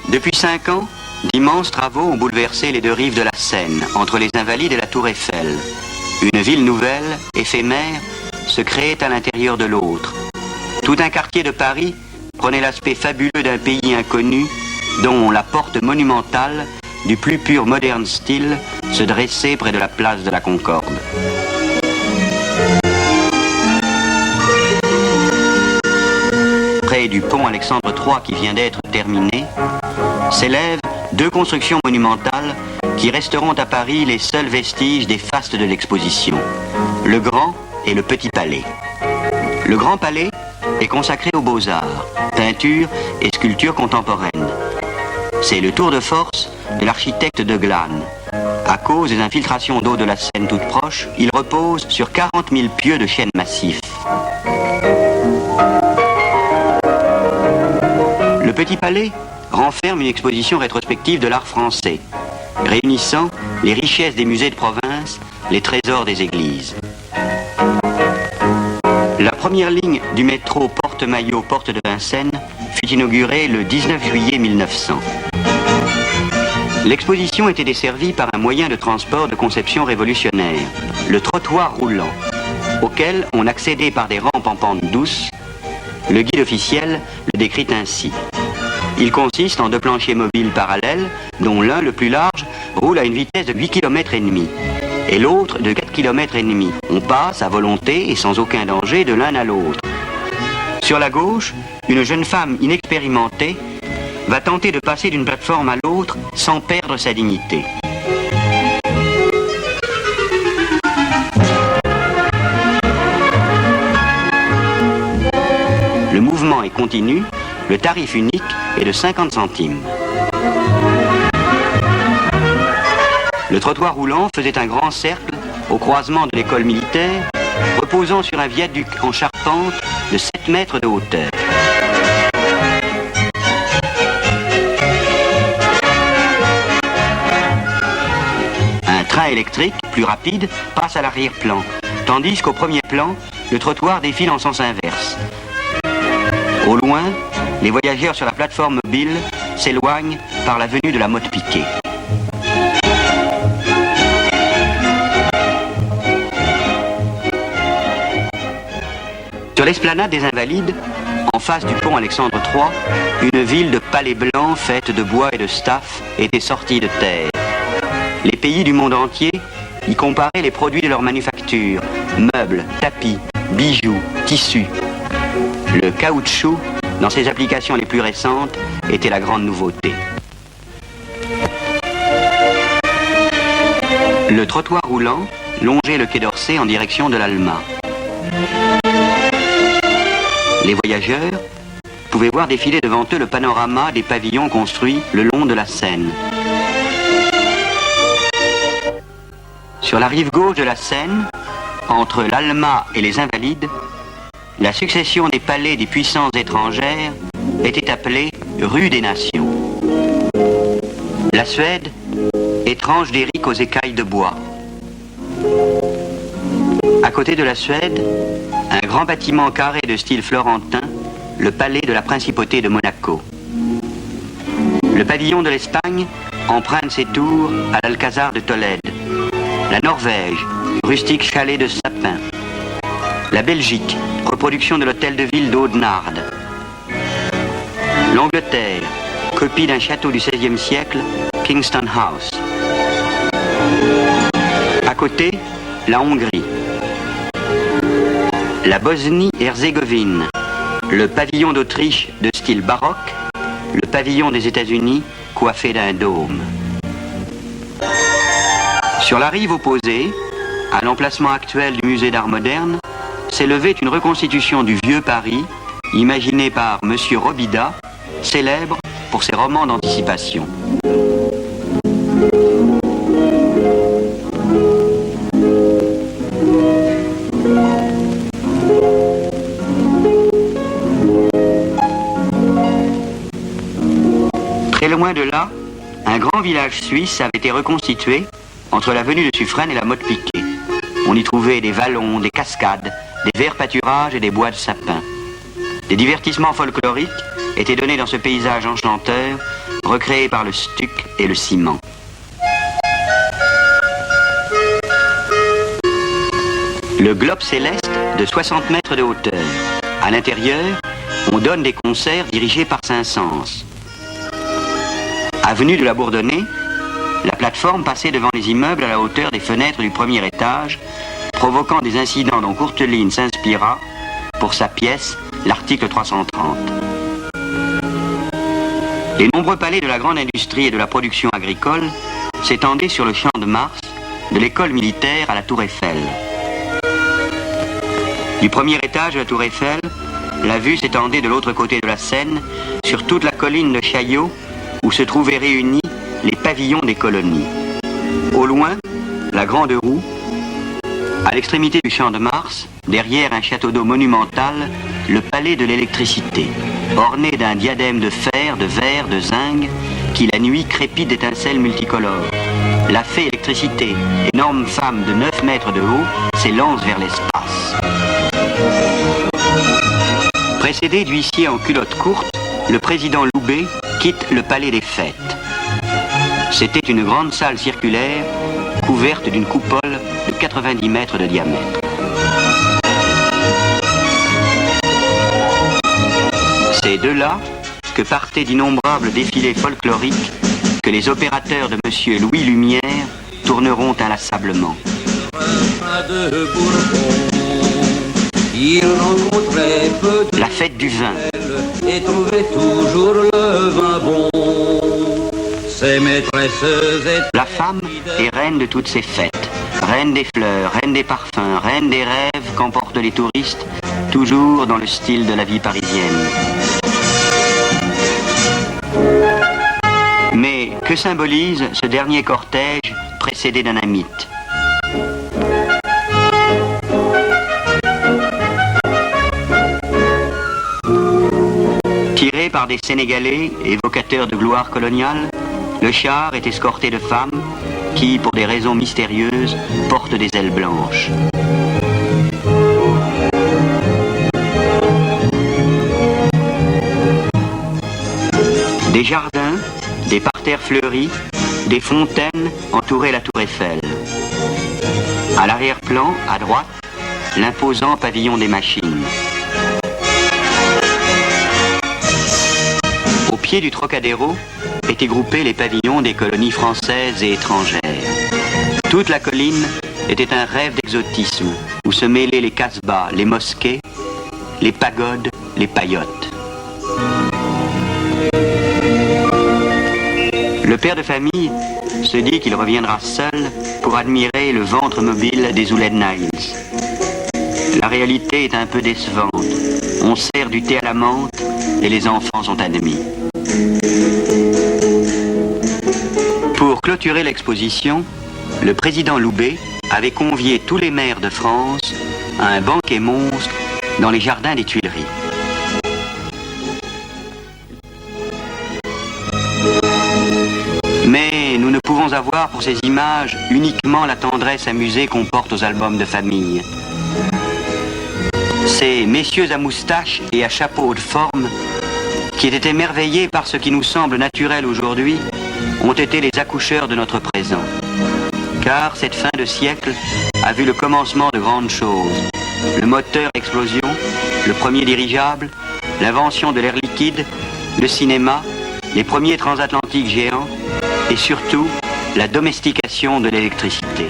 Depuis 5 ans, d'immenses travaux ont bouleversé les deux rives de la Seine, entre les Invalides et la Tour Eiffel. Une ville nouvelle, éphémère, se créait à l'intérieur de l'autre. Tout un quartier de Paris prenait l'aspect fabuleux d'un pays inconnu, dont la porte monumentale, du plus pur moderne style, se dressait près de la place de la Concorde. Près du pont Alexandre III qui vient d'être terminé, s'élèvent 2 constructions monumentales qui resteront à Paris les seuls vestiges des fastes de l'exposition, le Grand et le Petit Palais. Le Grand Palais est consacré aux beaux-arts, peinture et sculpture contemporaine. C'est le tour de force de l'architecte de Glane. À cause des infiltrations d'eau de la Seine toute proche, il repose sur 40 000 pieux de chêne massif. Le Petit Palais renferme une exposition rétrospective de l'art français, réunissant les richesses des musées de province, les trésors des églises. La première ligne du métro Porte-Maillot-Porte de Vincennes fut inaugurée le 19 juillet 1900. L'exposition était desservie par un moyen de transport de conception révolutionnaire, le trottoir roulant, auquel on accédait par des rampes en pente douce. Le guide officiel le décrit ainsi. Il consiste en 2 planchers mobiles parallèles, dont l'un, le plus large, roule à une vitesse de 8 km et demi, et l'autre de 4 km et demi. On passe à volonté et sans aucun danger de l'un à l'autre. Sur la gauche, une jeune femme inexpérimentée va tenter de passer d'une plateforme à l'autre sans perdre sa dignité. Le mouvement est continu, le tarif unique est de 50 centimes. Le trottoir roulant faisait un grand cercle au croisement de l'école militaire, reposant sur un viaduc en charpente de 7 mètres de hauteur. Un train électrique, plus rapide, passe à l'arrière-plan, tandis qu'au premier plan, le trottoir défile en sens inverse. Au loin, les voyageurs sur la plateforme mobile s'éloignent par la venue de la motte piquée. Sur l'esplanade des Invalides, en face du pont Alexandre III, une ville de palais blancs faite de bois et de staff était sortie de terre. Les pays du monde entier y comparaient les produits de leur manufacture, meubles, tapis, bijoux, tissus. Le caoutchouc, dans ses applications les plus récentes, était la grande nouveauté. Le trottoir roulant longeait le quai d'Orsay en direction de l'Alma. Les voyageurs pouvaient voir défiler devant eux le panorama des pavillons construits le long de la Seine. Sur la rive gauche de la Seine, entre l'Alma et les Invalides, la succession des palais des puissances étrangères était appelée rue des Nations. La Suède, étrange des riques aux écailles de bois. À côté de la Suède, un grand bâtiment carré de style florentin, le palais de la principauté de Monaco. Le pavillon de l'Espagne emprunte ses tours à l'Alcazar de Tolède. La Norvège, rustique chalet de sapin. La Belgique, reproduction de l'hôtel de ville d'Audenarde. L'Angleterre, copie d'un château du XVIe siècle, Kingston House. À côté, la Hongrie. La Bosnie-Herzégovine, le pavillon d'Autriche de style baroque, le pavillon des États-Unis coiffé d'un dôme. Sur la rive opposée, à l'emplacement actuel du musée d'art moderne, s'élevait une reconstitution du vieux Paris, imaginée par M. Robida, célèbre pour ses romans d'anticipation. loin de là, un grand village suisse avait été reconstitué entre l'avenue de Suffren et la Motte-Piquet. On y trouvait des vallons, des cascades, des verts pâturages et des bois de sapins. Des divertissements folkloriques étaient donnés dans ce paysage enchanteur, recréé par le stuc et le ciment. Le globe céleste de 60 mètres de hauteur. À l'intérieur, on donne des concerts dirigés par Saint-Saëns. Avenue de la Bourdonnais, la plateforme passait devant les immeubles à la hauteur des fenêtres du premier étage, provoquant des incidents dont Courteline s'inspira pour sa pièce, l'article 330. Les nombreux palais de la grande industrie et de la production agricole s'étendaient sur le champ de Mars, de l'école militaire à la Tour Eiffel. Du premier étage de la Tour Eiffel, la vue s'étendait de l'autre côté de la Seine, sur toute la colline de Chaillot, où se trouvaient réunis les pavillons des colonies. Au loin, la Grande Roue. À l'extrémité du champ de Mars, derrière un château d'eau monumental, le palais de l'électricité, orné d'un diadème de fer, de verre, de zinc, qui la nuit crépite d'étincelles multicolores. La fée électricité, énorme femme de 9 mètres de haut, s'élance vers l'espace. Précédé d'huissier en culotte courte, le président Loubet quitte le palais des fêtes. C'était une grande salle circulaire couverte d'une coupole de 90 mètres de diamètre. C'est de là que partaient d'innombrables défilés folkloriques que les opérateurs de M. Louis Lumière tourneront inlassablement. La fête du vin. Et trouvait toujours le vin bon. Ses maîtresses étaient... La femme est reine de toutes ces fêtes. Reine des fleurs, reine des parfums, reine des rêves qu'emportent les touristes, toujours dans le style de la vie parisienne. Mais que symbolise ce dernier cortège précédé d'un mythe ? Tiré par des Sénégalais, évocateurs de gloire coloniale, le char est escorté de femmes qui, pour des raisons mystérieuses, portent des ailes blanches. Des jardins, des parterres fleuris, des fontaines entouraient la tour Eiffel. À l'arrière-plan, à droite, l'imposant pavillon des machines. Au pied du Trocadéro étaient groupés les pavillons des colonies françaises et étrangères. Toute la colline était un rêve d'exotisme où se mêlaient les casbahs, les mosquées, les pagodes, les paillotes. Le père de famille se dit qu'il reviendra seul pour admirer le ventre mobile des Ouled Niles. La réalité est un peu décevante. On sert du thé à la menthe et les enfants sont admis. Pour clôturer l'exposition, le président Loubet avait convié tous les maires de France à un banquet monstre dans les jardins des Tuileries. Mais nous ne pouvons avoir pour ces images uniquement la tendresse amusée qu'on porte aux albums de famille. Ces messieurs à moustache et à chapeau de forme, qui étaient émerveillés par ce qui nous semble naturel aujourd'hui, ont été les accoucheurs de notre présent. Car cette fin de siècle a vu le commencement de grandes choses. Le moteur explosion, le premier dirigeable, l'invention de l'air liquide, le cinéma, les premiers transatlantiques géants et surtout la domestication de l'électricité.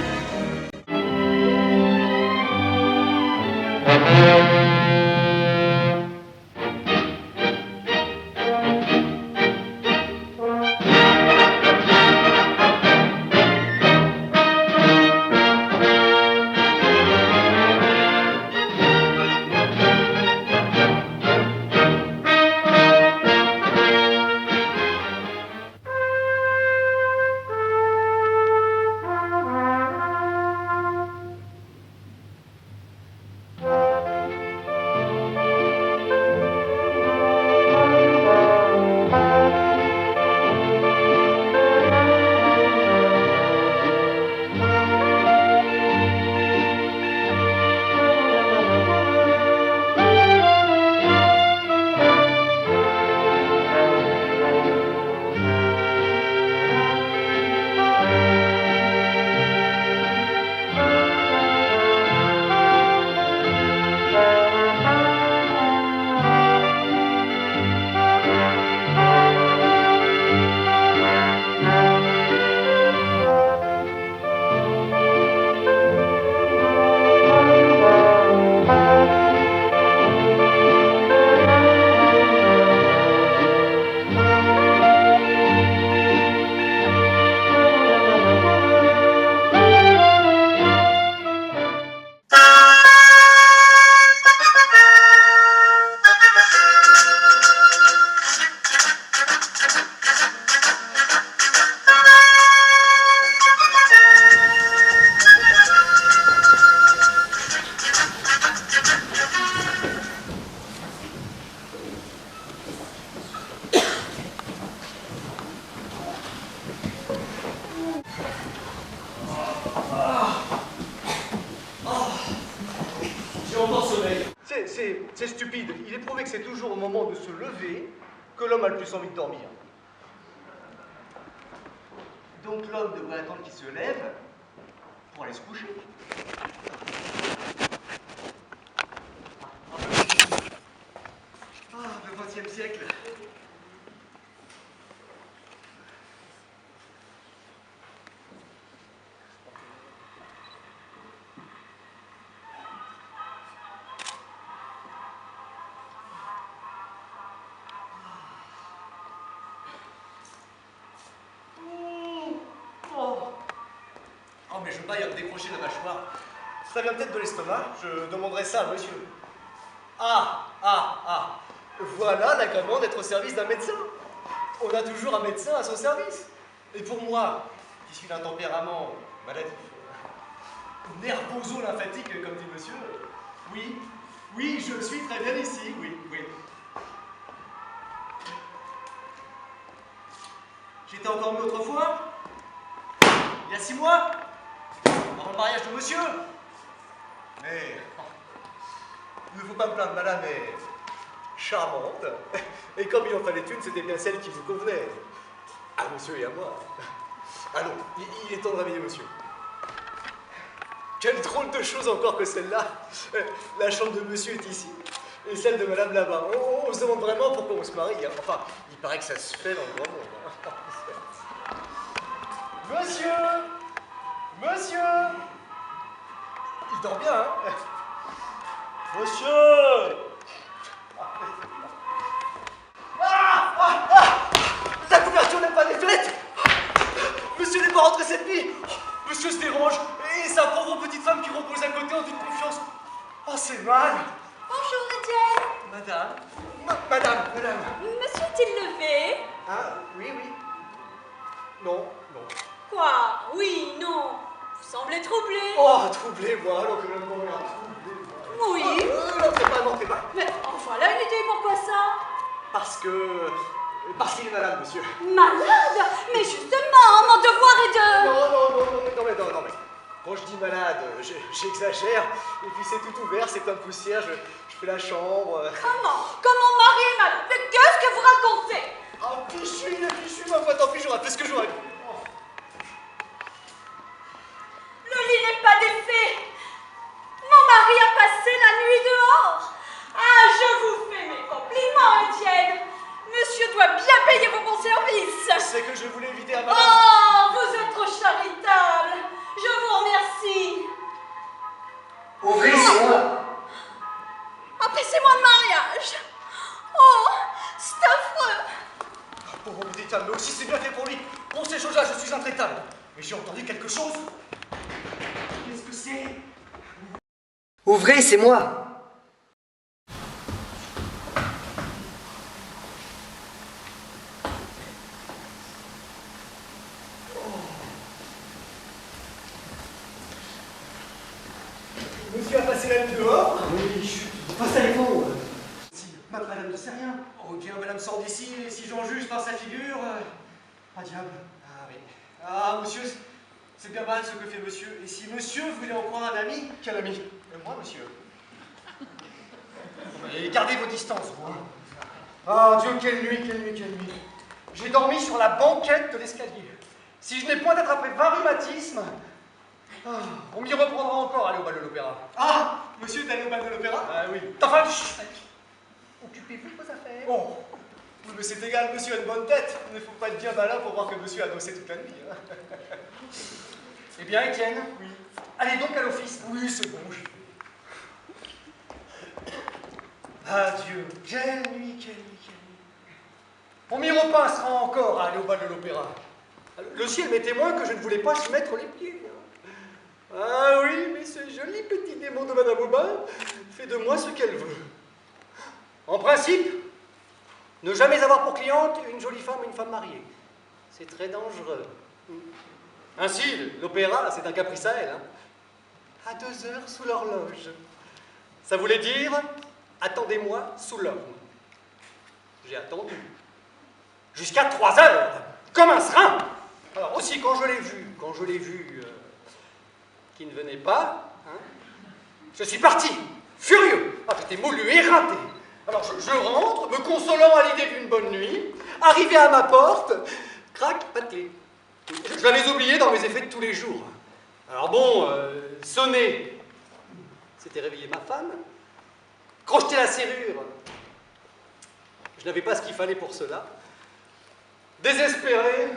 c'est stupide. Il est prouvé que c'est toujours au moment de se lever que l'homme a le plus envie de dormir. Donc l'homme devrait attendre qu'il se lève pour aller se coucher. Ah, le XXe siècle. Oh, mais je baille à me décrocher la mâchoire. Ça vient peut-être de l'estomac. Je demanderai ça à monsieur. Ah. Voilà l'agrément d'être au service d'un médecin. On a toujours un médecin à son service. Et pour moi, qui suis d'un tempérament maladif, nervoso-lymphatique, comme dit monsieur, oui, je suis très bien ici, oui. J'étais encore mieux autrefois, il y a 6 mois, avant le mariage de monsieur. Mais il ne faut pas me plaindre, madame est charmante. Et comme il en fallait une, c'était bien celle qui vous convenait. À monsieur et à moi. Allons, il est temps de réveiller monsieur. Quelle drôle de chose encore que celle-là. La chambre de monsieur est ici. Et celle de madame là-bas. On se demande vraiment pourquoi on se marie. Hein. Enfin, il paraît que ça se fait dans le grand monde. Hein. Monsieur. Il dort bien, hein. Monsieur. La couverture n'est pas défaite. Monsieur n'est pas rentré cette nuit. Monsieur se dérange. Et sa pauvre petite femme qui repose à côté en toute confiance. Oh, c'est mal. Bonjour, Étienne. Madame. Monsieur est-il levé? Ah, oui. Non. Quoi? Oui, non. Vous semblez troublé. Oh, troublez-moi, alors que je me regarde. Troublez-moi. Oui. Non, t'es pas. Mais voilà une idée, pourquoi ça? Parce qu'il est malade, monsieur. Malade? Mais justement, mon devoir est de... Non, mais. Quand je dis malade, j'exagère. Et puis c'est tout ouvert, c'est plein de poussière, je fais la chambre. Comment mon mari est malade? Mais qu'est-ce que vous racontez? Ah, fichu, ma foi, tant pis, j'aurais fait ce que j'aurais. Le lit n'est pas défait. Mon mari a passé la nuit dehors. Ah, je vous fais mes compliments, Étienne. Monsieur doit bien payer vos bons services. C'est que je voulais éviter à madame. Oh, vous êtes trop charitable. Je vous remercie. Ouvrez-moi. Empêchez-moi le mariage. Oh, c'est affreux. Pauvre petite femme, mais aussi c'est bien fait pour lui. Pour ces choses-là, je suis intraitable. Mais j'ai entendu quelque chose. Qu'est-ce que c'est? Ouvrez, c'est moi. Monsieur a passé la nuit dehors. Oui, chut, passe à l'épaule. Si madame ne sait rien. Oh bien, madame sort d'ici, et si j'en juge par sa figure... Ah diable. Ah oui. Ah, monsieur, c'est bien mal ce que fait monsieur. Et si monsieur voulait en croire un ami... Quel ami? Moi, monsieur. Et gardez vos distances, vous. Hein. Ah Dieu, quelle nuit. J'ai dormi sur la banquette de l'escalier. Si je n'ai point attrapé 20 rhumatismes... on m'y reprendra encore, aller au bal de l'opéra. Ah, monsieur est allé au bal de l'opéra? Ah oui. Enfin, chut. Occupez-vous de vos affaires. Oh, oui, mais c'est égal, monsieur a une bonne tête. Il ne faut pas être bien malin pour voir que monsieur a dansé toute la nuit. Hein. Eh bien, Étienne, oui. Allez donc à l'office. Oui, c'est bon. Adieu. Quelle nuit. On m'y repassera encore à aller au bal de l'opéra. Le ciel m'est témoin que je ne voulais pas s'y mettre les pieds. Ah oui, mais ce joli petit démon de Madame Aubin fait de moi ce qu'elle veut. En principe, ne jamais avoir pour cliente une jolie femme et une femme mariée. C'est très dangereux. Ainsi, l'opéra, c'est un caprice à elle. Hein. À 2 heures sous l'horloge. Ça voulait dire, attendez-moi sous l'orme. J'ai attendu. Jusqu'à 3 heures, comme un serin. Alors aussi, quand je l'ai vu, qui ne venait pas, hein, je suis parti. furieux. Ah, j'étais moulu, éreinté. Alors je rentre, me consolant à l'idée d'une bonne nuit. Arrivé à ma porte, crac, pas de clé. Je l'avais oublié dans mes effets de tous les jours. Alors bon, sonner, c'était réveiller ma femme. Crocheter la serrure, je n'avais pas ce qu'il fallait pour cela. Désespéré,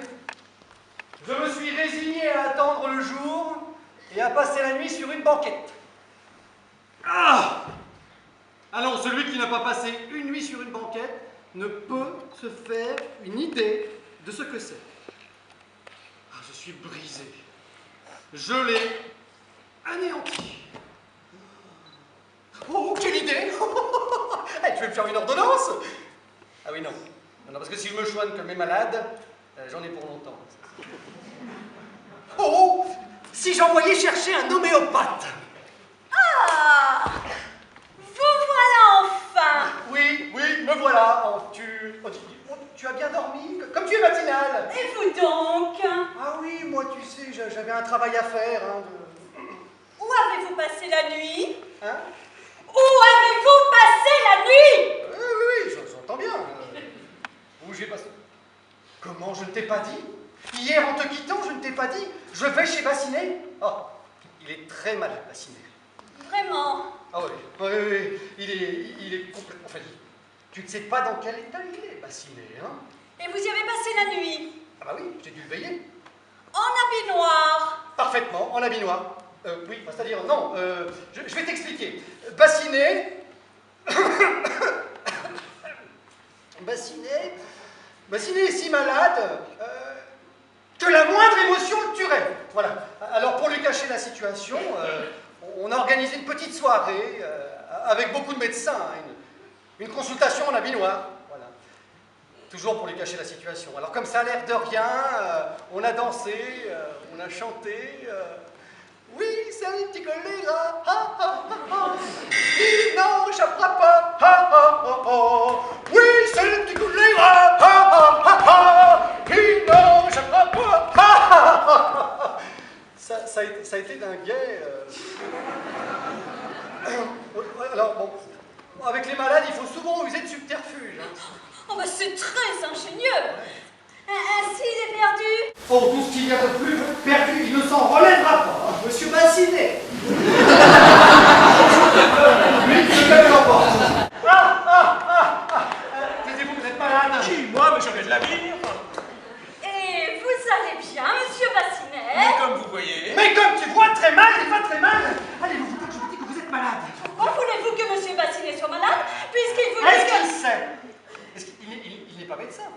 je me suis résigné à attendre le jour et à passer la nuit sur une banquette. Ah! Ah non, celui qui n'a pas passé une nuit sur une banquette ne peut se faire une idée de ce que c'est. Ah, je suis brisé, gelé, anéanti. Oh, quelle idée! Hey, tu veux me faire une ordonnance? Ah oui, non. Non, parce que si je me choigne comme mes malades, j'en ai pour longtemps. Oh! Si j'envoyais chercher un homéopathe! Ah! Vous voilà enfin! Oui, me voilà. Oh, tu as bien dormi? Comme tu es matinale. Et vous donc? Ah oui, moi, tu sais, j'avais un travail à faire. Hein, Où avez-vous passé la nuit? Hein? Où avez-vous passé la nuit? Oui, j'entends bien. Où j'ai passé? Comment, je ne t'ai pas dit? Hier, en te quittant, je ne t'ai pas dit. Je vais chez Bassinet. Oh, il est très malade, Bassinet. Vraiment? Ah oui, il est complètement... Enfin, tu ne sais pas dans quel état il est, Bassinet, hein? Et vous y avez passé la nuit? Ah bah oui, j'ai dû le veiller. En habit noir? Parfaitement, en habit noir. Oui, c'est-à-dire, non, je vais t'expliquer. Bassinet... Bassinet est si malade que la moindre émotion le tuerait. Voilà. Alors, pour lui cacher la situation, on a organisé une petite soirée avec beaucoup de médecins, hein, une consultation en habit noir. Voilà. Toujours pour lui cacher la situation. Alors, comme ça a l'air de rien, on a dansé, on a chanté... Oui, c'est un petit choléra, ha ha ha ha. Il n'en échappera pas, ha ha ha ha. Oui, c'est le petit choléra, ha ha ha ha. Il n'en échappera pas, ha ha ha ha. Ça a été d'un guet. Alors bon, avec les malades, il faut souvent user de subterfuge. Hein. Oh, bah c'est très ingénieux. Ainsi, il est perdu. Oh, tout ce qu'il y a de plus perdu, il ne s'en relèvera pas. Monsieur Bassinet. Lui, je vais l'emporter. Taisez-vous, vous êtes malade. Qui, moi? Mais je viens de la vie. Et vous allez bien, monsieur Bassinet? Mais comme vous voyez... Mais comme tu vois très mal, il va très mal. Allez, vous voulez que je vous dise que vous êtes malade? Oh, voulez-vous que monsieur Bassinet soit malade? Puisqu'il vous dit Est-ce que... qu'il sait? Est-ce qu'il n'est pas médecin?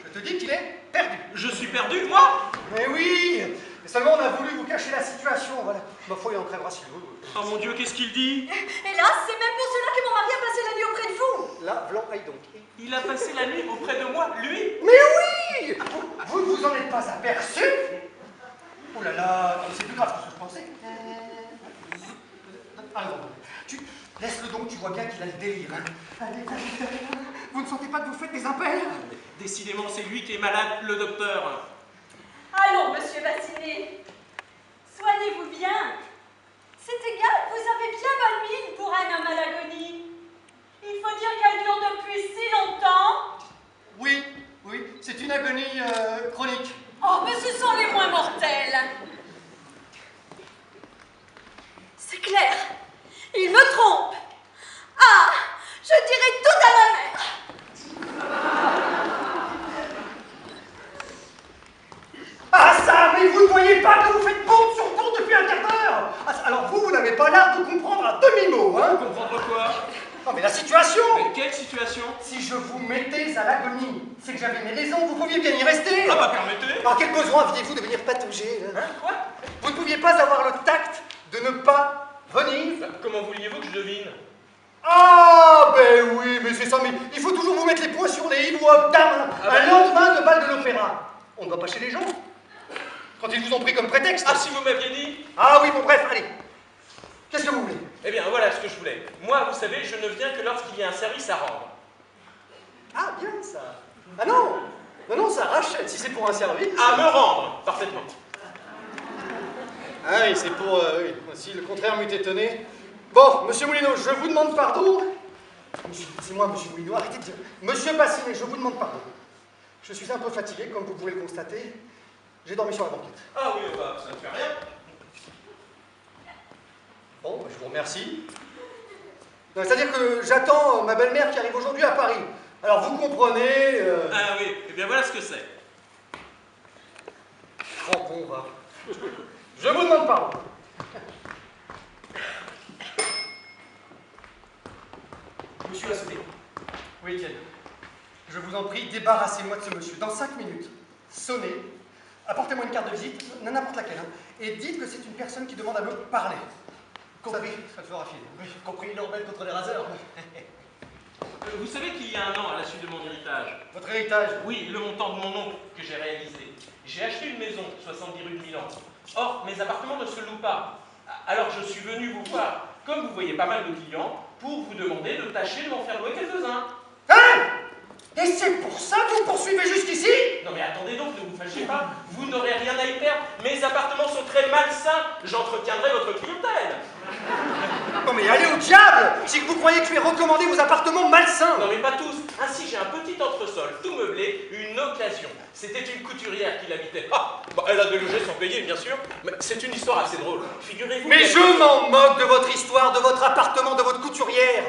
Je te dis qu'il est perdu. Je suis perdu, moi? Mais oui. Mais seulement on a voulu vous cacher la situation, voilà. Ma foi, il en crèvera si vous. Oh mon Dieu, qu'est-ce qu'il dit? Hélas, c'est même pour cela que mon mari a passé la nuit auprès de vous. Là, Blanc, aille donc. Il a passé la nuit auprès de moi, lui? Mais oui! Vous ne vous en êtes pas aperçu? Oh là là, c'est plus grave que ce que je pensais. Alors, laisse-le donc, tu vois bien qu'il a le délire. Allez, vous ne sentez pas que vous faites des appels? Décidément, c'est lui qui est malade, le docteur. Allons, monsieur Bassinet. Soignez-vous bien. C'est égal, vous avez bien bonne mine pour un homme à l'agonie. Il faut dire qu'elle dure depuis si longtemps. Oui, c'est une agonie chronique. Oh, mais ce sont les moins mortels. C'est clair, il me trompe. Ah, je dirais tout à la mer. Ah ça, mais vous ne voyez pas que vous faites pompe sur pompe depuis un quart d'heure. Alors vous n'avez pas l'art de comprendre à demi-mot, hein? Comprendre quoi? Non mais la situation. Mais quelle situation? Si je vous mettais à l'agonie, c'est que j'avais mes raisons, vous pouviez bien y rester. Ah bah permettez. Alors quel besoin aviez-vous de venir patauger? Hein, quoi? Vous ne pouviez pas avoir le tact de ne pas venir? Bah, comment vouliez-vous que je devine? Ah ben oui, mais c'est ça, mais il faut toujours vous mettre les poings sur les i ou un lendemain de bal de l'opéra. On ne va pas chez les gens. Quand ils vous ont pris comme prétexte. Ah, si vous m'aviez dit? Ah oui, bon bref, allez. Qu'est-ce que vous voulez? Eh bien, voilà ce que je voulais. Moi, vous savez, je ne viens que lorsqu'il y a un service à rendre. Ah, bien ça. Ah non, ça rachète si c'est pour un service. À me rendre, parfaitement. Ah oui, c'est pour... oui. Si le contraire m'eût étonné, Bon, monsieur Moulineau, je vous demande pardon. C'est moi, monsieur Moulineau, arrêtez de dire. Monsieur Bassinet, je vous demande pardon. Je suis un peu fatigué, comme vous pouvez le constater. J'ai dormi sur la banquette. Ah oui, bah, ça ne fait rien. Bon, bah, je vous remercie. C'est-à-dire que j'attends ma belle-mère qui arrive aujourd'hui à Paris. Alors vous comprenez... Ah oui, eh bien voilà ce que c'est. Crampon, va. Je vous demande pardon. Monsieur Assouté. Oui, Étienne. Je vous en prie, débarrassez-moi de ce monsieur. Dans 5 minutes, sonnez, apportez-moi une carte de visite, n'importe laquelle, hein, et dites que c'est une personne qui demande à me parler. Compris. Ça te fera filer. Oui, compris une rebelle contre les raseurs. Vous savez qu'il y a un an, à la suite de mon héritage, Votre héritage? oui, le montant de mon oncle que j'ai réalisé, j'ai acheté une maison, 70 rue de Milan. Or, mes appartements ne se louent pas. Alors je suis venu vous voir, comme vous voyez pas mal de clients, pour vous demander de tâcher de m'en faire louer quelques-uns. Hein? Et c'est pour ça que vous me poursuivez jusqu'ici? Non mais attendez donc, ne vous fâchez pas, vous n'aurez rien à y perdre. Mes appartements sont très malsains, j'entretiendrai votre clientèle. Non mais allez au diable! Si vous croyez que je vais recommander vos appartements malsains! Non mais pas tous. Ainsi j'ai un petit entresol, tout meublé, une occasion. C'était une couturière qui l'habitait. Ah, bah, elle a délogé sans payer, bien sûr. Mais c'est une histoire assez drôle. Figurez-vous. Mais je m'en moque de votre histoire, de votre appartement, de votre couturière!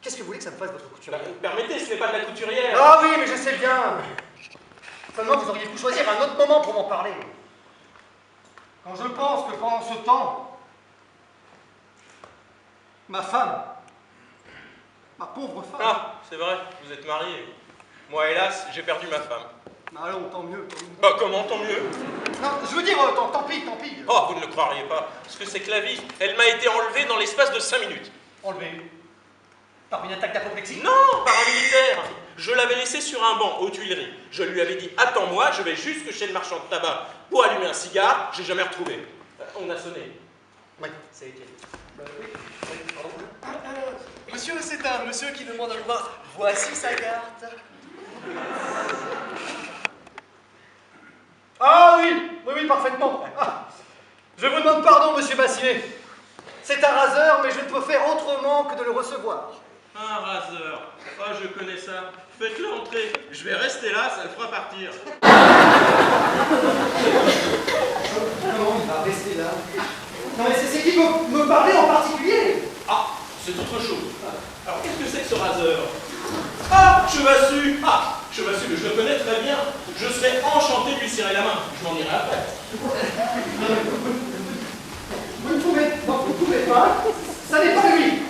Qu'est-ce que vous voulez que ça me fasse, votre couturière? Permettez, ce n'est pas de la couturière. Ah oui, mais je sais bien! Seulement, vous auriez pu choisir un autre moment pour m'en parler. Quand je pense que pendant ce temps, ma femme, ma pauvre femme... Ah, c'est vrai, vous êtes marié. Moi, hélas, j'ai perdu ma femme. Allons, tant mieux. Bah comment, tant mieux. Non, je veux dire, tant pis. Oh, vous ne le croiriez pas. Ce que c'est que la vie, elle m'a été enlevée dans l'espace de 5 minutes. Enlevé. Par une attaque d'apoplexie? Non, par un militaire. Je l'avais laissé sur un banc aux Tuileries. Je lui avais dit, attends-moi, je vais jusque chez le marchand de tabac pour allumer un cigare. J'ai jamais retrouvé. On a sonné. Oui, c'est Étienne. Pardon. Monsieur, c'est un monsieur qui demande à le voir. Voici sa carte. Ah oui, parfaitement. Ah, je vous demande pardon, monsieur Bassinet. C'est un raseur, mais je ne peux faire autrement que de le recevoir. Un raseur. Oh, je connais ça. Faites-le entrer. Je vais rester là, ça le fera partir. Comment il va rester là? Non mais c'est qui me parler en particulier? Ah, c'est autre chose. Alors, qu'est-ce que c'est que ce raseur? Ah, Chevassu. Ah, Chevassu, je le connais très bien. Je serais enchanté de lui serrer la main. Je m'en irai après. Vous ne pouvez pas. Ça n'est pas lui.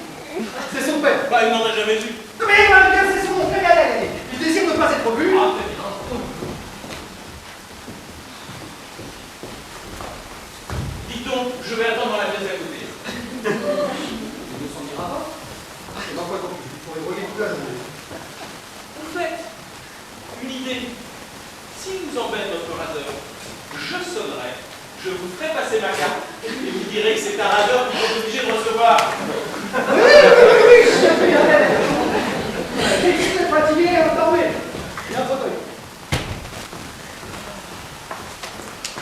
C'est son père. Bah, il n'en a jamais vu. Mais bien, c'est son frère. Allez. Il désire ne pas être vu. Ah, très bien. Dites donc, je vais attendre dans la pièce à côté. Il ne s'en ira pas. Et dans quoi donc? Il pourrait voler toute la journée. Vous faites une idée. Si vous embête votre raseur, je sonnerai, je vous ferai passer ma carte et vous direz que c'est un raseur que vous êtes obligé de recevoir. Oui, je suis bien. Je suis fatigué, dormez. Il y a un fauteuil.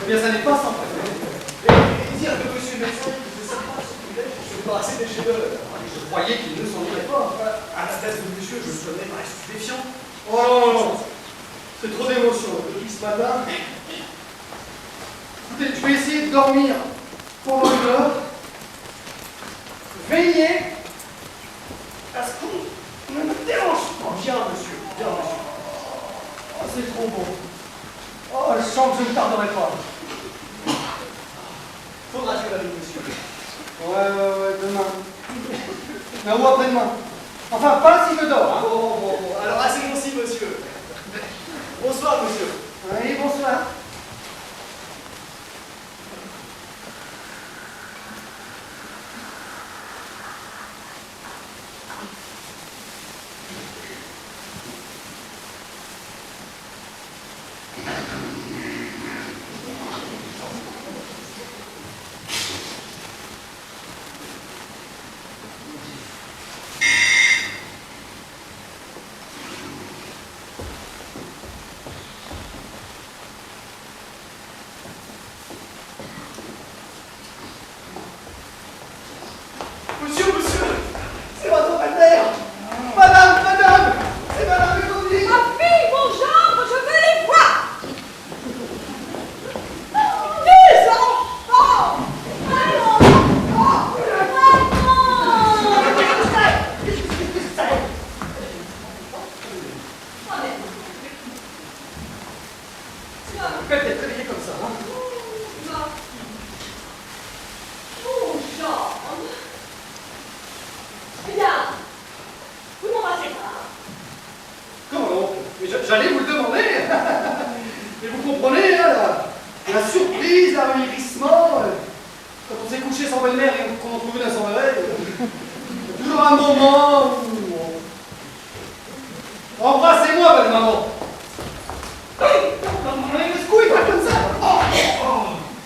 Eh bien, ça n'est pas sans préféré. Et dire que monsieur le médecin, c'est sympa, je suis pas assez déchireux. Je croyais qu'il ne s'en irait pas. À la place de monsieur, je me souvenais par stupéfiant. Oh non, c'est trop d'émotion. Depuis ce matin. Écoutez, je vais essayer de dormir pendant une heure. Veillez à ce qu'on ne me dérange pas. Bien, monsieur, bien, monsieur. Oh, c'est trop beau. Oh, je sens que je ne tarderai pas. Faudra que je la vie, monsieur. Ouais, demain. Ou après-demain. Enfin, pas si je dors. Hein. Bon. Alors, asseyons-y, monsieur. Bonsoir, monsieur. Oui, bonsoir. un moment où... Embrassez-moi, belle maman. Non, mais ne secouez pas comme ça.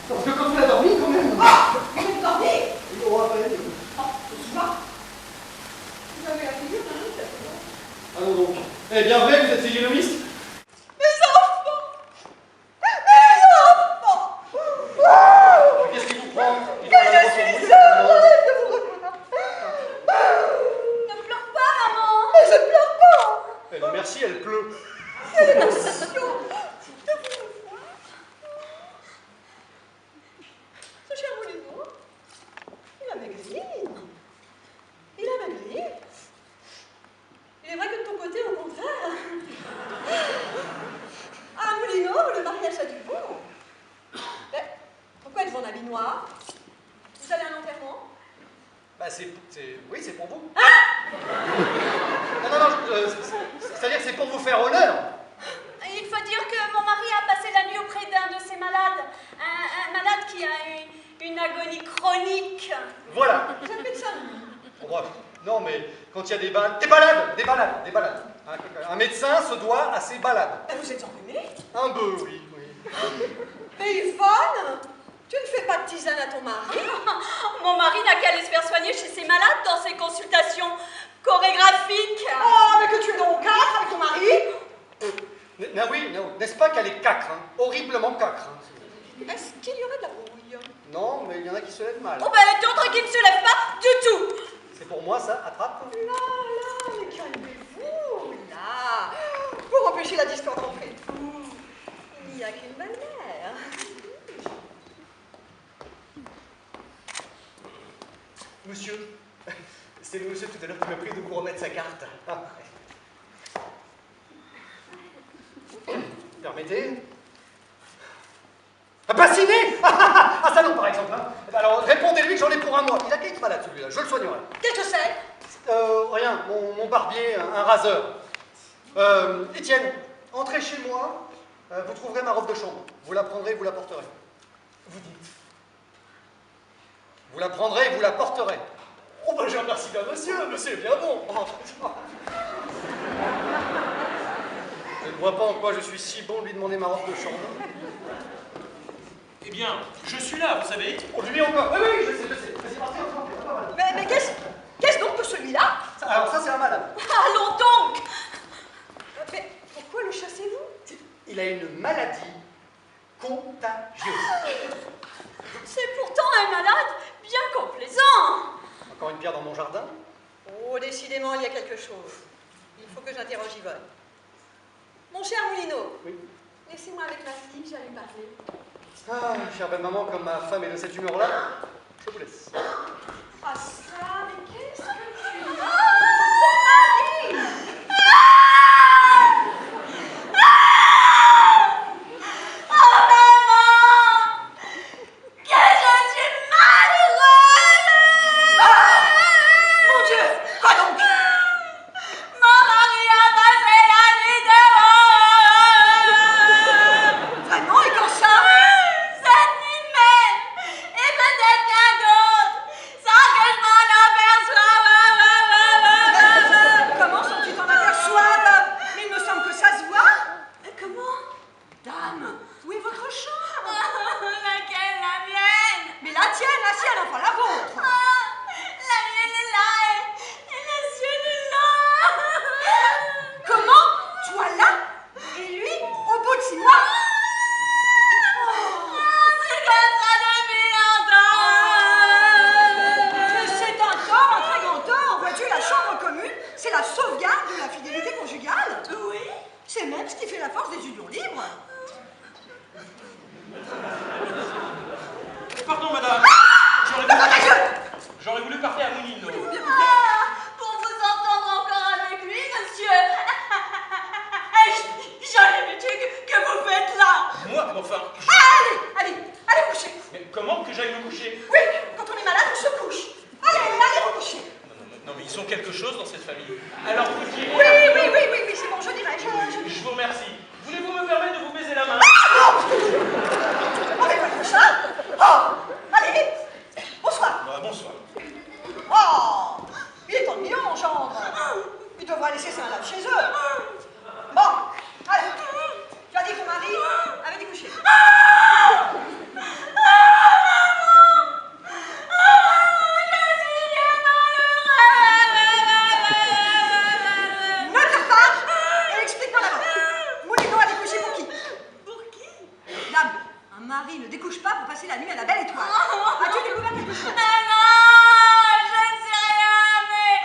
Parce que quand on a dormi, quand même... Vous avez dormi? Oh, après... Ce soir, vous avez la figure d'un autre. Allons donc. Eh bien vrai, vous êtes physionomiste? Mes enfants! Mes enfants! Qu'est-ce qui vous prend? Que je suis heureuse de vous revoir! Ne pleure pas, maman. Mais je ne pleure pas! Eh non, merci, elle pleut. Quelle émotion de vous revoir! Ce cher Moulineau, il a maigri. Il a maigri. Il est vrai que de ton côté, au contraire. Ah, Moulineau, le mariage a du bon. Mais pourquoi êtes-vous en habit noir? Vous allez à un enterrement? Bah oui, c'est pour vous. Non, c'est-à-dire que c'est pour vous faire honneur. Il faut dire que mon mari a passé la nuit auprès d'un de ses malades. Un malade qui a une agonie chronique. Voilà. Vous êtes médecin, lui. Bon, bref. Non, mais quand il y a des balades. Un médecin se doit à ses balades. Mais vous êtes enrhumé? Un peu, oui. Mais Yvonne, tu ne fais pas de tisane à ton mari? Mon mari n'a qu'à aller se faire soigner chez ses malades dans ses consultations chorégraphiques. Oh, mais que tu es donc quatre avec ton mari? Mais oui, n'est-ce pas qu'elle est cacre, hein? Horriblement cacre. Hein? Est-ce qu'il y aurait de la brouille? Non, mais il y en a qui se lèvent mal. Oh ben, d'autres qui ne se lèvent pas du tout. C'est pour moi, ça, attrape. Là, mais calmez-vous, là. Pour empêcher la discorde entre vous, il n'y a qu'une belle-mère. Monsieur, c'est le monsieur tout à l'heure qui m'a pris de vous remettre sa carte. Ah. Permettez. Bassiner. Ah ça non, par exemple. Hein. Alors, répondez-lui que j'en ai pour un mois. Il a qu'à être malade, celui-là. Je le soignerai. Qu'est-ce que c'est? Rien. Mon barbier, un raseur. Étienne, entrez chez moi. Vous trouverez ma robe de chambre. Vous la prendrez, vous la porterez. Vous dites. Vous la prendrez, vous la porterez. Oh ben je remercie bien monsieur est bien bon. Je ne vois pas en quoi je suis si bon de lui demander ma robe de chambre. Eh bien, je suis là, vous savez. Oh, lui encore. Oui, je sais. Vas-y, partez, Mais qu'est-ce donc que celui-là? alors ça, c'est un malade. Allons donc. Mais pourquoi le chassez-vous? Il a une maladie contagieuse. C'est pourtant un malade bien complaisant. Encore une pierre dans mon jardin? Oh, décidément, il y a quelque chose. Il faut que j'interroge Yvonne. Mon cher Moulineau, Oui. laissez-moi avec ma fille, j'ai à lui parler. Ah, chère belle maman, comme ma femme est de cette humeur-là, je vous laisse. Ah ça, mais qu'est-ce que tu as? Ton mari. Oh maman, que je suis malheureuse. Mon Dieu, quoi donc? Mon mari a passé la nuit dehors. Vraiment, et quand ça? Cette nuit même, et peut-être qu'un d'autre, sans que je m'en aperçoive. Comment sans que tu t'en aperçoives? Mais il me semble que ça se voit. Comment? Dame, où est votre chambre? Laquelle? La mienne? Mais la sienne, enfin la vôtre. La mienne est là et la sienne est là. Comment? Toi là? Et lui, au bout de 6 mois? C'est comme ça depuis longtemps. Mais c'est un tort, un très grand tort. Vois-tu, la chambre commune, c'est la sauvegarde de la fidélité conjugale. Oui. C'est même ce qui fait la force des unions libres. Pardon, madame. J'aurais voulu parler à Moulineau. Pour vous entendre encore avec lui, monsieur. J'aurais vu que vous faites là. Moi, enfin. Allez vous coucher. Mais comment que j'aille me coucher? Oui, quand on est malade, on se couche. Allez vous coucher. Non, mais ils sont quelque chose dans cette famille. Alors, vous direz. Oui, c'est bon, je dirais. Je vous remercie. Voulez-vous me permettre de vous baiser la main? On fait pas comme ça. Oh, allez, vite. Bonsoir. Bonsoir. Oh, il est ennuyeux. devra laisser sa malade chez eux. Bon, alors, tu as dit que ton mari avait découché. Ne pleure pas et explique-moi d'abord. Moulineau a découché pour qui? Pour qui? Dame, un mari ne découche pas pour passer la nuit à la belle étoile. As-tu découvert quelque chose? Ah non, je ne sais rien, mais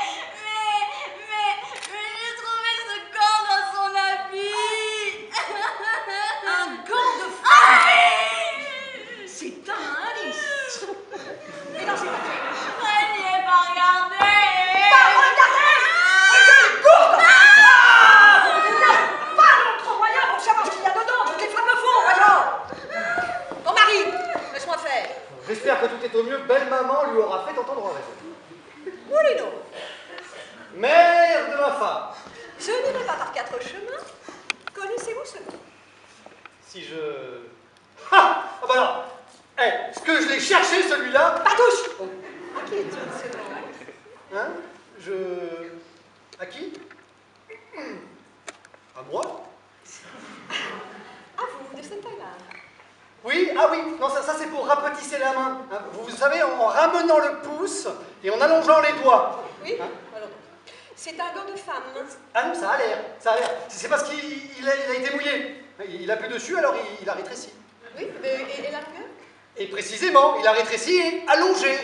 j'ai trouvé ce gant dans son habit. Un gant de femme. Ah oui! C'est un indice. Et dans ses papiers. Je n'y ai pas regardé. Pas regardé. Mais quelle gourde. Il n'y a pas d'autre moyen pour savoir ce qu'il y a dedans. Toutes les femmes le font, voyons. Ton mari, laisse-moi faire. J'espère que tout est au mieux. Belle maman lui aura fait entendre raison. Moulineau, Mère de ma femme, je n'irai pas par 4 chemins. Connaissez-vous ce nom? si je... Ah bah non. Ce que je l'ai cherché, celui-là... Partouche. À qui est-il ce nom? Hein? À qui? À moi? À vous, de cette taille-là. Oui, ah oui, non, ça c'est pour rapetisser la main. Hein, vous savez, en ramenant le pouce et en allongeant les doigts. Oui, Hein? alors, c'est un gant de femme. Ah non, ça a l'air, ça a l'air. C'est parce qu'il a été mouillé. Il a plus dessus, alors il a rétréci. Oui, et la longueur? Et précisément, il a rétréci et allongé.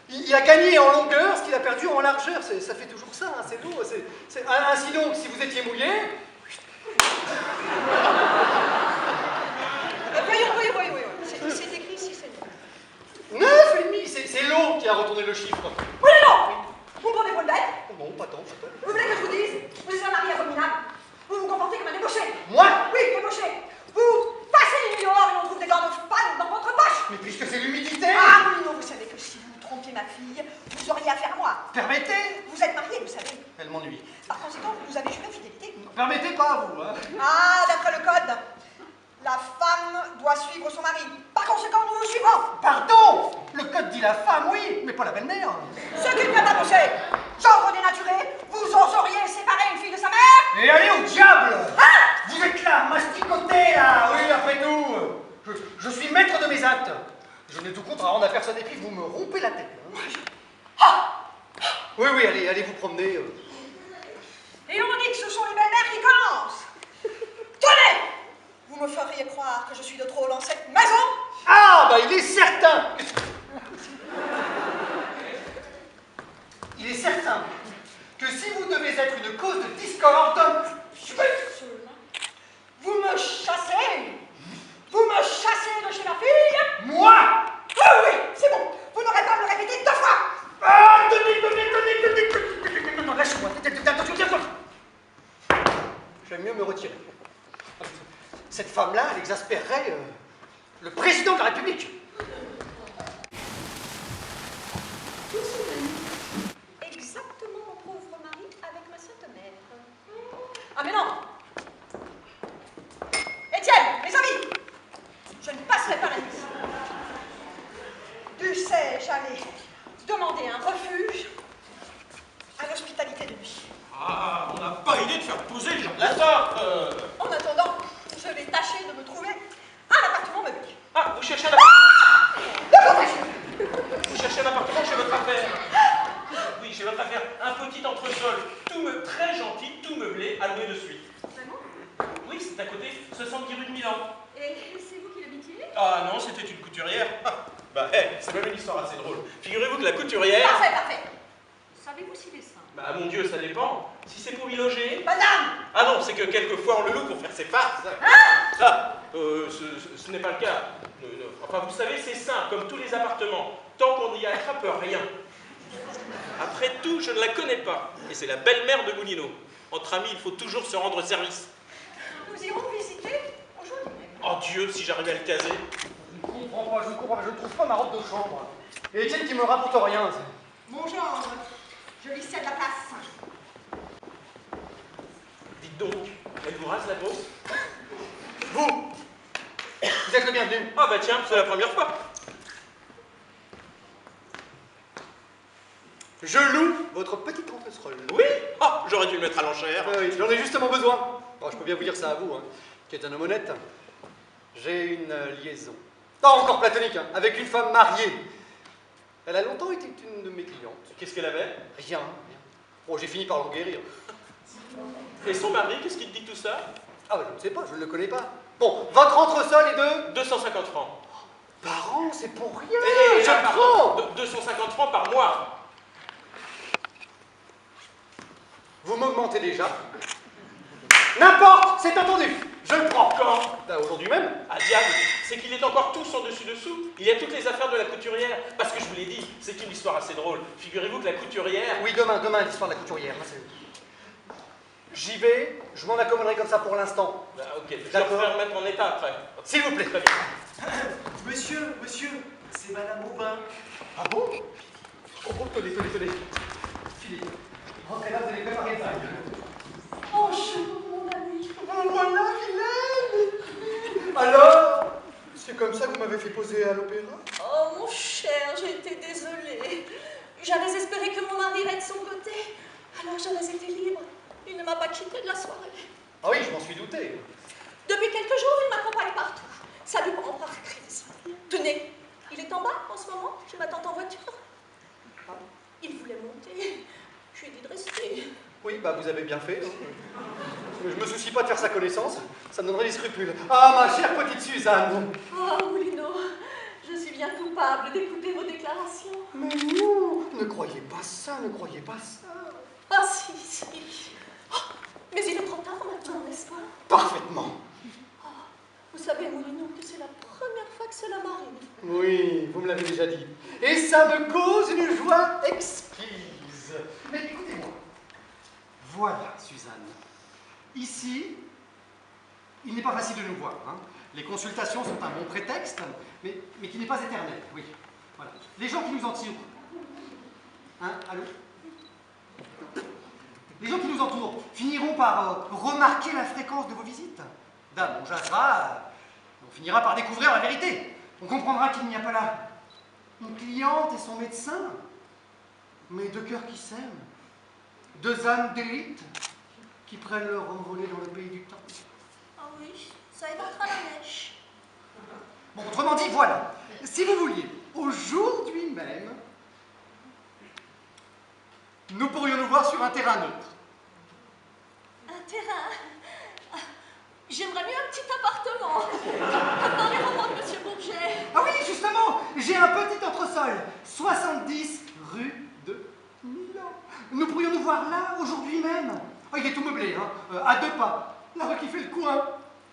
Il a gagné en longueur ce qu'il a perdu en largeur. Ça fait toujours ça, hein, c'est lourd. Ainsi donc, si vous étiez mouillé... Voyons. C'est écrit ici, c'est 9,5, c'est l'eau qui a retourné le chiffre. Oui, non. Vous me prenez pour une bête? Bon, pas tant. Vous voulez que je vous dise? Vous êtes un mari abominable. Vous vous comportez comme un débauché. Moi? Oui, débauché. Vous passez les nuits dehors et on trouve des gants de femme dans votre poche. Mais puisque c'est l'humidité... Ah oui, non, vous savez que si vous trompiez ma fille, vous auriez affaire à moi. Permettez. Vous êtes marié, vous savez. Elle m'ennuie. Par conséquent, vous nous avez juré fidélité. Permettez pas à vous, hein. Ah, d'après le code, la femme doit suivre son mari. Par conséquent, nous vous suivons. Pardon. Le code dit la femme, oui, mais pas la belle-mère. Ce qui vient d'annoncer, genre dénaturé, vous oseriez séparer une fille de sa mère? Et allez au diable. Ah! Vous êtes là, masticoté, là. Oui, après tout. Je suis maître de mes actes. Je n'ai tout contre à rendre à personne et puis vous me rompez la tête. Hein. Ah! Oui, allez vous promener. Et on dit que ce sont les belles-mères qui commencent. Tenez! Vous me feriez croire que je suis de trop dans cette maison? Ah, bah il est certain. Il est certain que si vous devez être une cause de discorde, Vous me chassez? Vous me chassez de chez ma fille? moi. Oui, c'est bon. Vous n'aurez pas à me le répéter 2 fois. Ah, tenez. Non, lâche-moi. J'aime mieux me retirer. Cette femme-là, elle exaspérerait le président de la République. Exactement mon pauvre mari avec ma sainte mère. Ah mais non! Étienne, mes amis! Je ne passerai pas la nuit. Dussé-je aller demander un refuge à l'hospitalité de nuit? Ah, on n'a pas idée de faire poser les gens de la sorte. En attendant, je vais tâcher de me trouver un appartement meublé. Ah, vous cherchez un appartement chez votre affaire. Oui, chez votre affaire. Un petit entresol, très gentil, tout meublé, à louer de suite. Vraiment? Oui, c'est à côté, 70 rue de Milan. Et c'est vous qui l'habitiez? Ah non, c'était une couturière. C'est même une histoire assez drôle. Figurez-vous que la couturière... Parfait. Savez-vous s'il est sain? Bah mon Dieu, ça dépend. Si c'est pour y loger... Madame! Ah non, c'est que quelquefois on le loue pour faire ses farces. Ce n'est pas le cas. Enfin, vous savez, c'est simple, comme tous les appartements. Tant qu'on n'y attrape rien. Après tout, je ne la connais pas. Et c'est la belle-mère de Moulineau. Entre amis, il faut toujours se rendre service. Nous irons visiter aujourd'hui même. Oh Dieu, si j'arrivais à le caser. Je ne comprends pas, je ne trouve pas ma robe de chambre. Et Étienne qui me rapporte rien. Mon gendre, je lui cède la place. Dites donc, elle vous rase la grosse? Vous êtes le bienvenu. Ah bah tiens, c'est la première fois. Je loue votre petite entresol. Oui? Ah, j'aurais dû le mettre à l'enchère. Oui, j'en ai justement besoin. Bon, je peux bien vous dire ça à vous, hein, qui êtes un homme honnête. J'ai une liaison. Pas encore platonique, hein, avec une femme mariée. Elle a longtemps été une de mes clientes. Qu'est-ce qu'elle avait? Rien, rien. Bon, j'ai fini par l'en guérir. Et son mari, qu'est-ce qu'il te dit tout ça? Ah, bah, je ne sais pas, je ne le connais pas. Bon, votre entresol est de 250 francs. par an, c'est pour rien. Et Je là, prends. 250 francs par mois. Vous m'augmentez déjà. N'importe, c'est entendu. Je le prends. Quand? Bah, aujourd'hui même. Ah diable, c'est qu'il est encore tout son dessus-dessous. Il y a toutes les affaires de la couturière. Parce que je vous l'ai dit, c'est une histoire assez drôle. Figurez-vous que la couturière... Oui, demain, l'histoire de la couturière. hein, J'y vais, je m'en accommoderai comme ça pour l'instant. Ah, ok, je D'accord. vais remettre en état après. S'il vous plaît. Très bien. Monsieur, c'est Madame Aubin. Ah bon? Oh, tenez. Filez. Rentrez là, vous allez préparer le bail. Bonjour, mon ami. Oh, voilà, Vilaine. Alors, c'est comme ça que vous m'avez fait poser à l'opéra? Oh, mon cher, j'ai été désolée. J'avais espéré que mon mari irait de son côté. Alors j'avais été libre. Il ne m'a pas quittée de la soirée. Ah oui, je m'en suis douté. Depuis quelques jours, il m'accompagne partout. Ça lui prend par crise. Tenez, il est en bas en ce moment, chez ma tante en voiture. Il voulait monter. Je lui ai dit de rester. Oui, bah vous avez bien fait. hein. Je me soucie pas de faire sa connaissance, ça me donnerait des scrupules. Ah, ma chère petite Suzanne. Oh, Moulino, je suis bien coupable d'écouter vos déclarations. Mais non, ne croyez pas ça, ne croyez pas ça. Ah, si. Oh, mais il est trop tard maintenant, n'est-ce pas? Parfaitement. Vous savez, Moulino, que c'est la première fois que cela m'arrive. Oui, vous me l'avez déjà dit. Et ça me cause une joie exquise. Mais écoutez-moi. Voilà, Suzanne. Ici, il n'est pas facile de nous voir. hein. Les consultations sont un bon prétexte, mais qui n'est pas éternel. Oui, voilà. Les gens qui nous entourent. Hein, allô? Les gens qui nous entourent finiront par remarquer la fréquence de vos visites. Dame, on jasera, on finira par découvrir la vérité. On comprendra qu'il n'y a pas là une cliente et son médecin, mais deux cœurs qui s'aiment, deux âmes d'élite qui prennent leur envolée dans le pays du temps. Ah oui, ça éventera la mèche. Bon, autrement dit, voilà. Si vous vouliez, aujourd'hui même, nous pourrions nous voir sur un terrain neutre. Un terrain. Ah, j'aimerais mieux un petit appartement. Comme dans les romans de Monsieur Bourget. Ah oui, justement, j'ai un petit entresol, 70 rue de Milan. Nous pourrions nous voir là, aujourd'hui même. Ah, il est tout meublé, hein, à 2 pas, la rue qui fait le coin.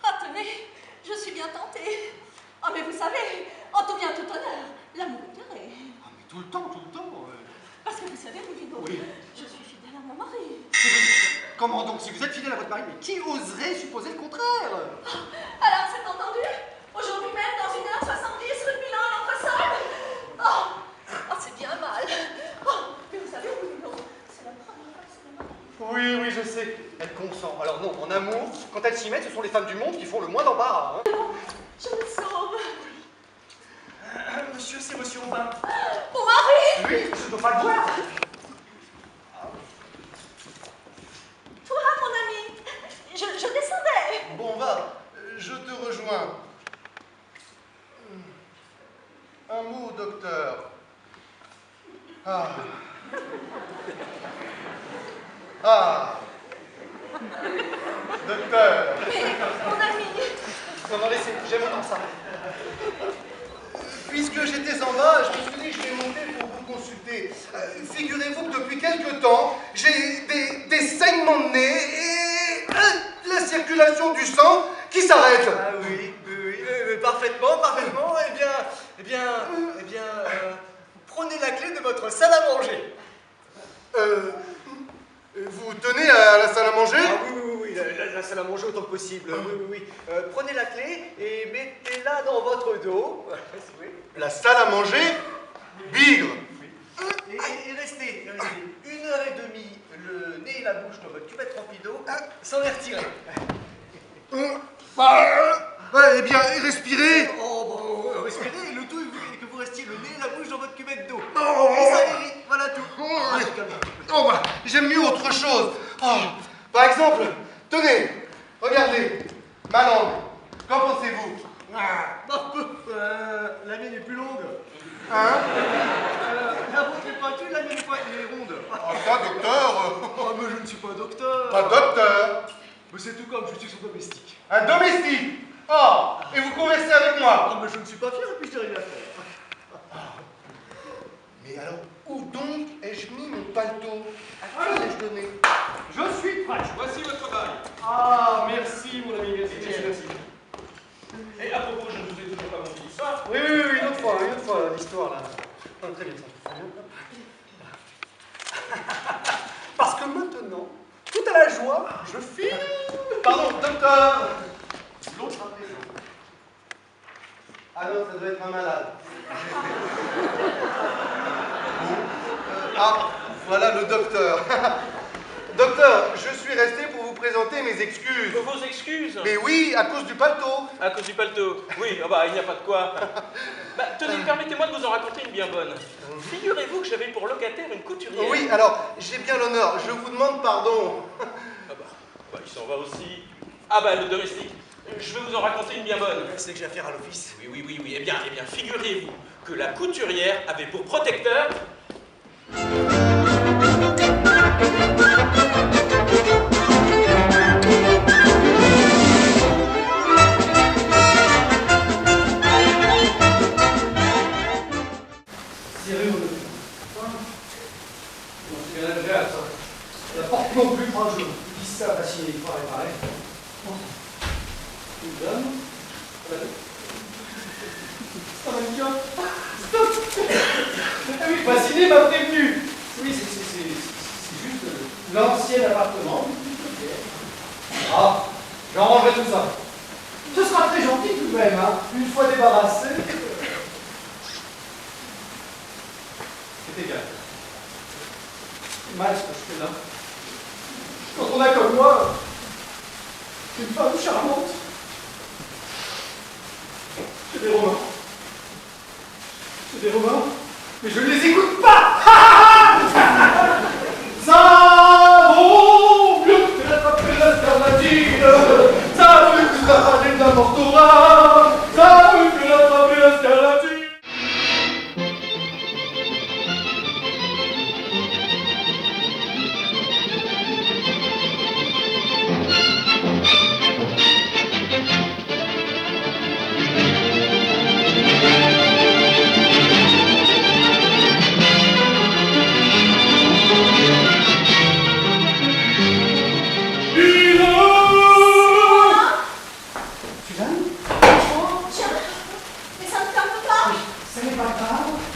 Ah, tenez, je suis bien tentée. Ah, mais vous savez, en tout bien tout honneur, l'amour est carré. Ah, mais tout le temps. Parce que vous savez, Moulino, Oui. je suis fidèle à mon mari. Comment donc, si vous êtes fidèle à votre mari, mais qui oserait supposer le contraire? Alors, c'est entendu? Aujourd'hui même, dans 1h70, rue de Milan, à l'entresol. Oh, c'est bien mal. Oh, mais vous savez, Moulino, c'est la première fois que c'est la Oui, je sais, elle consent. Alors non, en amour, quand elles s'y mettent, ce sont les femmes du monde qui font le moins d'embarras. hein. Je me sauve. Monsieur, c'est Monsieur Aubin. Mon mari! Oui, je ne dois pas le voir. Toi, mon ami, je descendais. Bon, va, je te rejoins. Un mot, docteur. Ah. Docteur. Mais, mon ami, Non, laissez, j'aime autant ça. Puisque j'étais en bas, je me suis dit que je vais monter pour vous consulter. Figurez-vous que depuis quelque temps, j'ai des saignements de nez et la circulation du sang qui s'arrête. Ah oui, parfaitement. Eh bien, prenez la clé de votre salle à manger. Vous tenez à la salle à manger? Ah oui, la salle à manger autant que possible. Oui. Prenez la clé et mettez-la dans votre dos. Oui. La salle à manger? Bigre. Et restez 1h30 le nez et la bouche dans votre cuvette remplie d'eau sans les retirer. Eh bien, respirez. Oh, bon, respirez, le tout est que vous restiez le nez et la bouche dans votre cuvette d'eau. Oh. Et ça irrite, voilà tout. J'aime mieux autre chose. Oh, par exemple, tenez, regardez, ma langue. Qu'en pensez-vous? La mienne est plus longue. Hein? La vôtre est pointue, la mienne est ronde. Oh, ça, docteur. Oh, mais je ne suis pas docteur. Pas docteur. Mais c'est tout comme je suis son domestique. Un domestique. Oh, et vous conversez avec moi. Ah, mais je ne suis pas fier et puis je n'ai rien à faire. Mais alors, où donc ai-je mis mon paletot? À qui l'ai-je donné? Je suis prêt. Voici votre bail. Ah, merci mon ami, merci. Et à propos, je ne vous ai toujours pas montré l'histoire. Oui, une autre fois, l'histoire là. Oh, très bien, ça. Parce que maintenant, tout à la joie, je file. Pardon, docteur. L'autre a raison. Ah non, ça doit être un malade. Ah, voilà le docteur. Docteur, je suis resté pour vous présenter mes excuses. Vos excuses? Mais oui, à cause du paletot. À cause du paletot. Oui, oh bah, il n'y a pas de quoi. Bah, tenez, permettez-moi de vous en raconter une bien bonne. Figurez-vous que j'avais pour locataire une couturière. Oui, alors, j'ai bien l'honneur. Je vous demande pardon. Ah bah, il s'en va aussi. Ah bah, le domestique. Je vais vous en raconter une bien bonne. C'est que j'ai affaire à l'office. Oui. Eh bien, figurez-vous que la couturière avait pour protecteur... La porte non plus, moi je dis ça, fasciné, il faut réparer. Une dame. Ça va bien. Stop. Ah oui, fasciné m'a prévenu. Oui, c'est juste l'ancien appartement. Ah, j'en rangerai tout ça. Ce sera très gentil tout de même, hein, une fois débarrassé. C'est égal. C'est mal ce que je fais là. Quand on a comme moi une femme charmante. J'ai des romans. Mais je ne les écoute pas. Ça vaut mieux que d'attraper l'alternative. Ça veut que d'attraper la mortora. Ça veut que d'attraper l'alternative.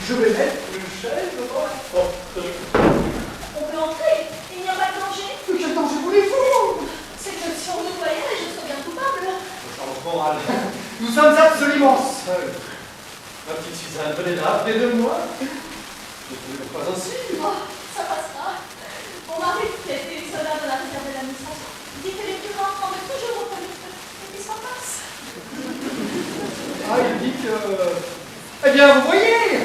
Je vais mettre une chaise devant la porte. On peut entrer, il n'y a pas de danger. Mais quel danger voulez-vous? C'est que si on nous voyait, je serais bien coupable. Change moral. Nous sommes absolument seuls. Ma petite Suzanne, venez là, près de moi. Ne trouvez-vous pas ainsi? Oh, ça passera. Mon mari, qui a été soldat de la réserve de l'administration, dit que les plus grands semblent toujours au premier et puis s'en passe. Ah, il dit que... Eh bien, vous voyez.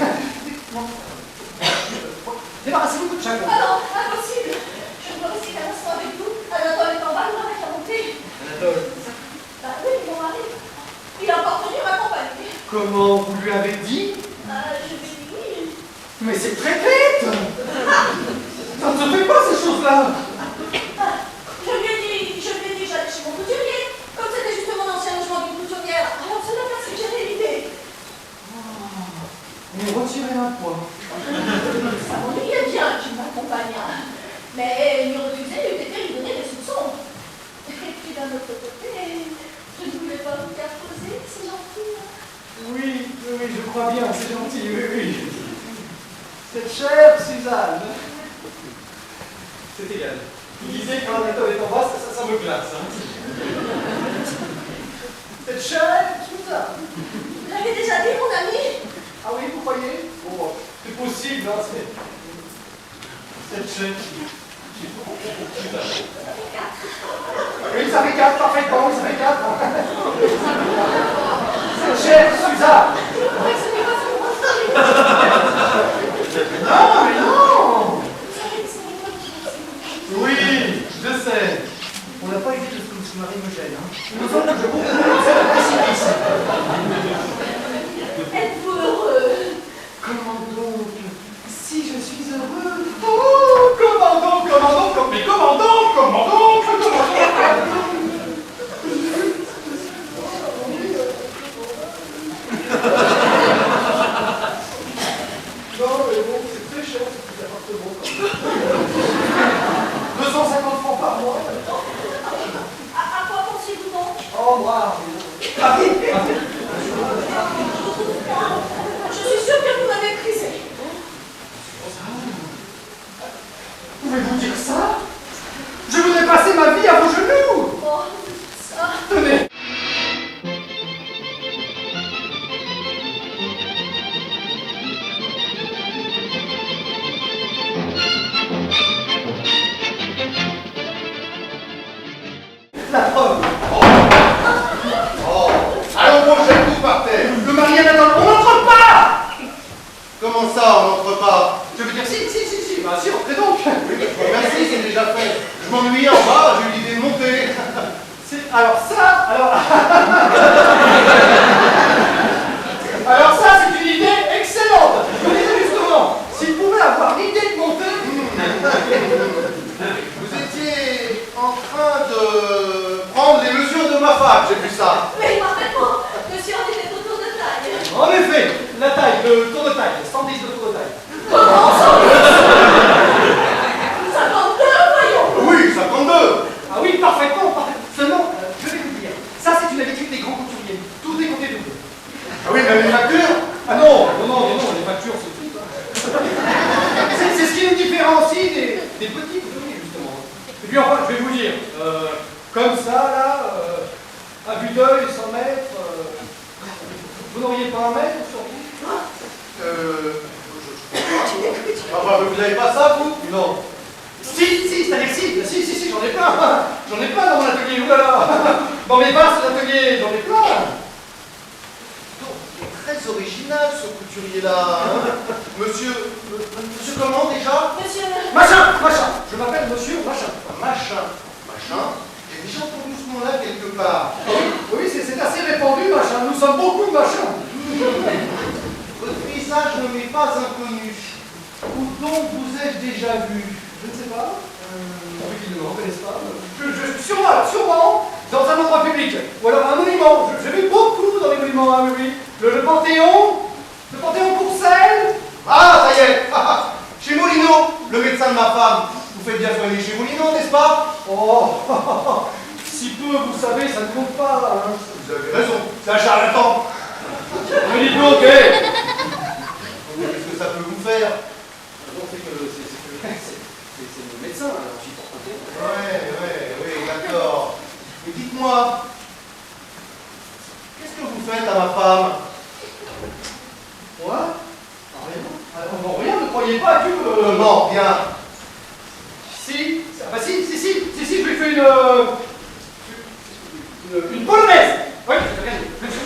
Débarrassez-vous de chacun. Ah non, impossible. Je dois rester un instant avec vous. Anatole est en bas, il m'arrête à monter. Anatole. Bah oui, mon mari. Il a encore tenu ma compagnie. Comment vous lui avez dit? Je lui ai dit oui. Mais c'est très bête. Ça ne se fait pas ces choses-là. Je lui ai dit que j'allais chez mon couturier. Comme c'était justement l'ancien logement d'une couturière. Alors cela m'a suggéré l'idée. Mais retirez un point. Ça m'ennuyait bien qu'il m'accompagne. Mais lui refuser eût été lui donner des soupçons. Et puis d'un autre côté, je ne voulais pas vous faire poser, c'est gentil. Oui, je crois bien, c'est gentil, oui. Cette chère Suzanne. C'est égal. Il disait que quand Anatole est en bas, ça me glace. Cette chère Suzanne. Vous l'avez déjà dit, mon ami? Ah oui, vous croyez? Bon, c'est possible, hein, c'est... Cette chère... Oui, ça fait 4, parfaitement, ça fait 4. Cette chère Suzanne. Je crois que ce n'est pas ce que vous pensez. Non, mais non. Vous savez que c'est une bonne chose. mais bon, c'est très cher ce petit appartement. 250 francs par mois. À quoi pensez-vous donc? Oh, moi. Ah oui. Je suis sûre que vous m'avez méprisé. Pouvez-vous dire ça? Je voudrais passer ma vie à vos genoux. Oh, ça... Tenez. La preuve. Oh, allons prochaine coup par terre. Le mariage attend. On n'entre pas. Comment ça, on n'entre pas? Je veux dire, si. Bah si, entrez donc. Oui, merci, c'est déjà fait. Je m'ennuyais en bas, j'ai eu l'idée de monter. Alors ça, alors ça, c'est une idée excellente. Je me disais justement, s'il pouvait avoir l'idée de monter. Vous étiez en train de prendre les mesures de ma femme, j'ai vu ça. Mais parfaitement. Monsieur en était autour de taille. En effet, la taille, le tour de taille, 110 de tour de taille. Comment ça? 52, voyons. Oui, 52. Ah oui, parfaitement. Seulement, je vais vous dire, ça c'est une habitude des grands couturiers. Tout est compté double. Ah oui, mais les factures. Ah non, les factures c'est tout. C'est ce qui nous différencie des petits couturiers justement. Et puis enfin, je vais vous dire, comme ça là, à vue d'œil, 100 mètres, vous n'auriez pas un mètre sur vous? Enfin, vous n'avez pas ça, vous? Non. Si, c'est-à-dire si, j'en ai plein. J'en ai plein dans mon atelier, oulala. Dans mes vastes ateliers, j'en ai plein. Donc, il est très original ce couturier-là. Hein. Monsieur comment déjà? Monsieur... Machin. Je m'appelle Monsieur Machin. Machin. J'ai déjà entendu ce nom-là quelque part. Oui, c'est assez répandu, Machin. Nous sommes beaucoup de machins. Votre visage ne m'est pas inconnu. Où donc vous ai-je déjà vu? Je ne sais pas. Oui, qu'ils ne me reconnaissent pas. Sûrement, dans un endroit public. Ou alors un monument. J'ai vu beaucoup dans les monuments, hein, oui. Le Panthéon. Le Panthéon Courcelles. Ah, ça y est. Chez Molino, le médecin de ma femme. Vous faites bien soigner chez Molino, n'est-ce pas? Oh, si peu, vous savez, ça ne compte pas. Hein. Vous avez raison, c'est un charlatan. Mais dites donc, Qu'est-ce que ça peut vous faire? C'est le médecin, alors j'y porte pas. Oui, d'accord. Mais dites-moi, qu'est-ce que vous faites à ma femme? Moi? Rien, ne croyez pas que... Non, bien. Si, je lui fais une polonaise. Oui,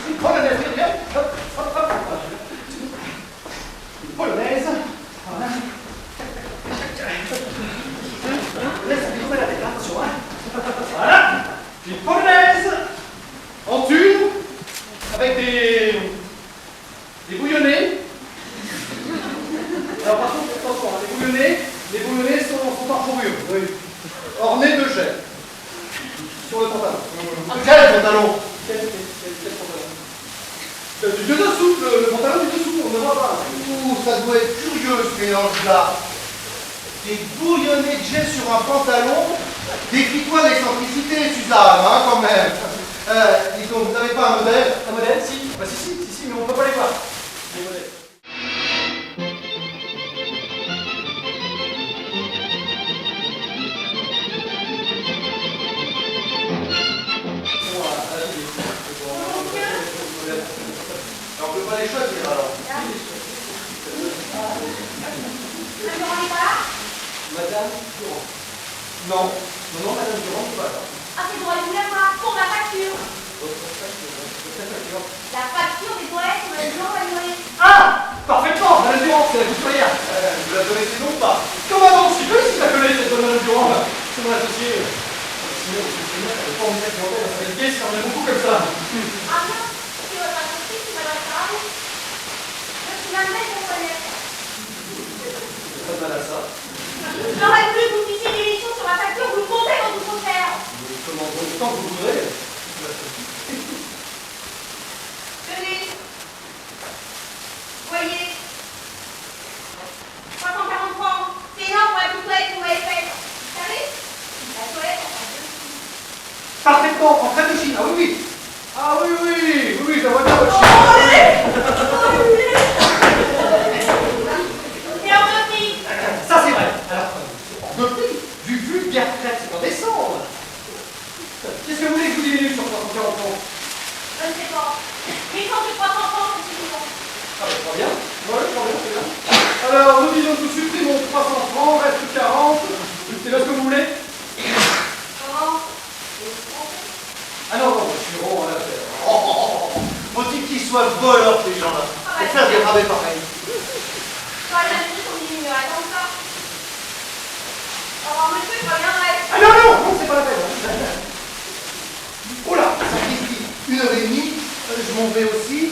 une polonaise, bien. Hop. Une polonaise. Voilà. Laisse tomber la tête, attention, hein. Voilà. Une polonaise. En thune. Avec des bouillonnés. Alors par contre, attention, les bouillonnés sont en fourrure. Oui. Ornés de jet. Sur le pantalon. Quel pantalon? Quel pantalon? Du dessous, le pantalon du dessous, on ne voit pas. Ouh, ça doit être curieux ce mélange-là. Des bouillonnés de jet sur un pantalon. Décris-toi l'excentricité, Suzanne, hein, quand même. Dis donc, vous n'avez pas un modèle? Un modèle, si. Bah si, mais on ne peut pas les voir. Les modèles. On ne peut pas les choisir alors. Madame Durand. Non, Madame Durand, pas là. Ah, c'est droit, je voulais voir pour ma facture. La facture des toilettes, on m'a dit envoyée. Ah, parfaitement, Madame Durand, c'est la couturière. Vous la connaissez donc pas? Comment donc, si peu, si la connaît cette Madame Durand, c'est mon associé. Sinon, je n'avais pas envie d'être en dans sa qualité, si on est beaucoup comme ça. Ah non, c'est votre associé qui m'a l'attrape. Je suis la mère de toilette. Pas de mal à ça. J'aurais voulu que vous fissiez des émissions sur ma facture, vous le comptez quand vous faut faire. Comment donc, tant que vous voudrez. Tenez. Voyez. Parfaitement, en crème de Chine. Ah oui, oui. Ah oui, oui, oui, oui, ça va bien votre Chine. Ça c'est vrai. Alors, de prix, du vulgaire traite, c'est indécent. Qu'est-ce que vous voulez que je vous diminue sur 340 francs? Je ne sais pas. Mais quand tu crois t'entendre, c'est suffisant. Ah bah très bien. Ouais, très bien, très bien. Alors, nous disons que nous supprimons 300 francs, reste 40. C'est là ce que vous voulez? Comment? Ah non, non, je suis rond à l'affaire. Faut-il qu'ils soient voleurs, ces gens-là? Pour faire des rabais pareils. Toi, j'ai dit qu'on diminuerait comme ça. Alors, monsieur, il va bien rester. Ah non, non, non, c'est pas la peine. Oh là, Sapristi, 1h30, je m'en vais aussi.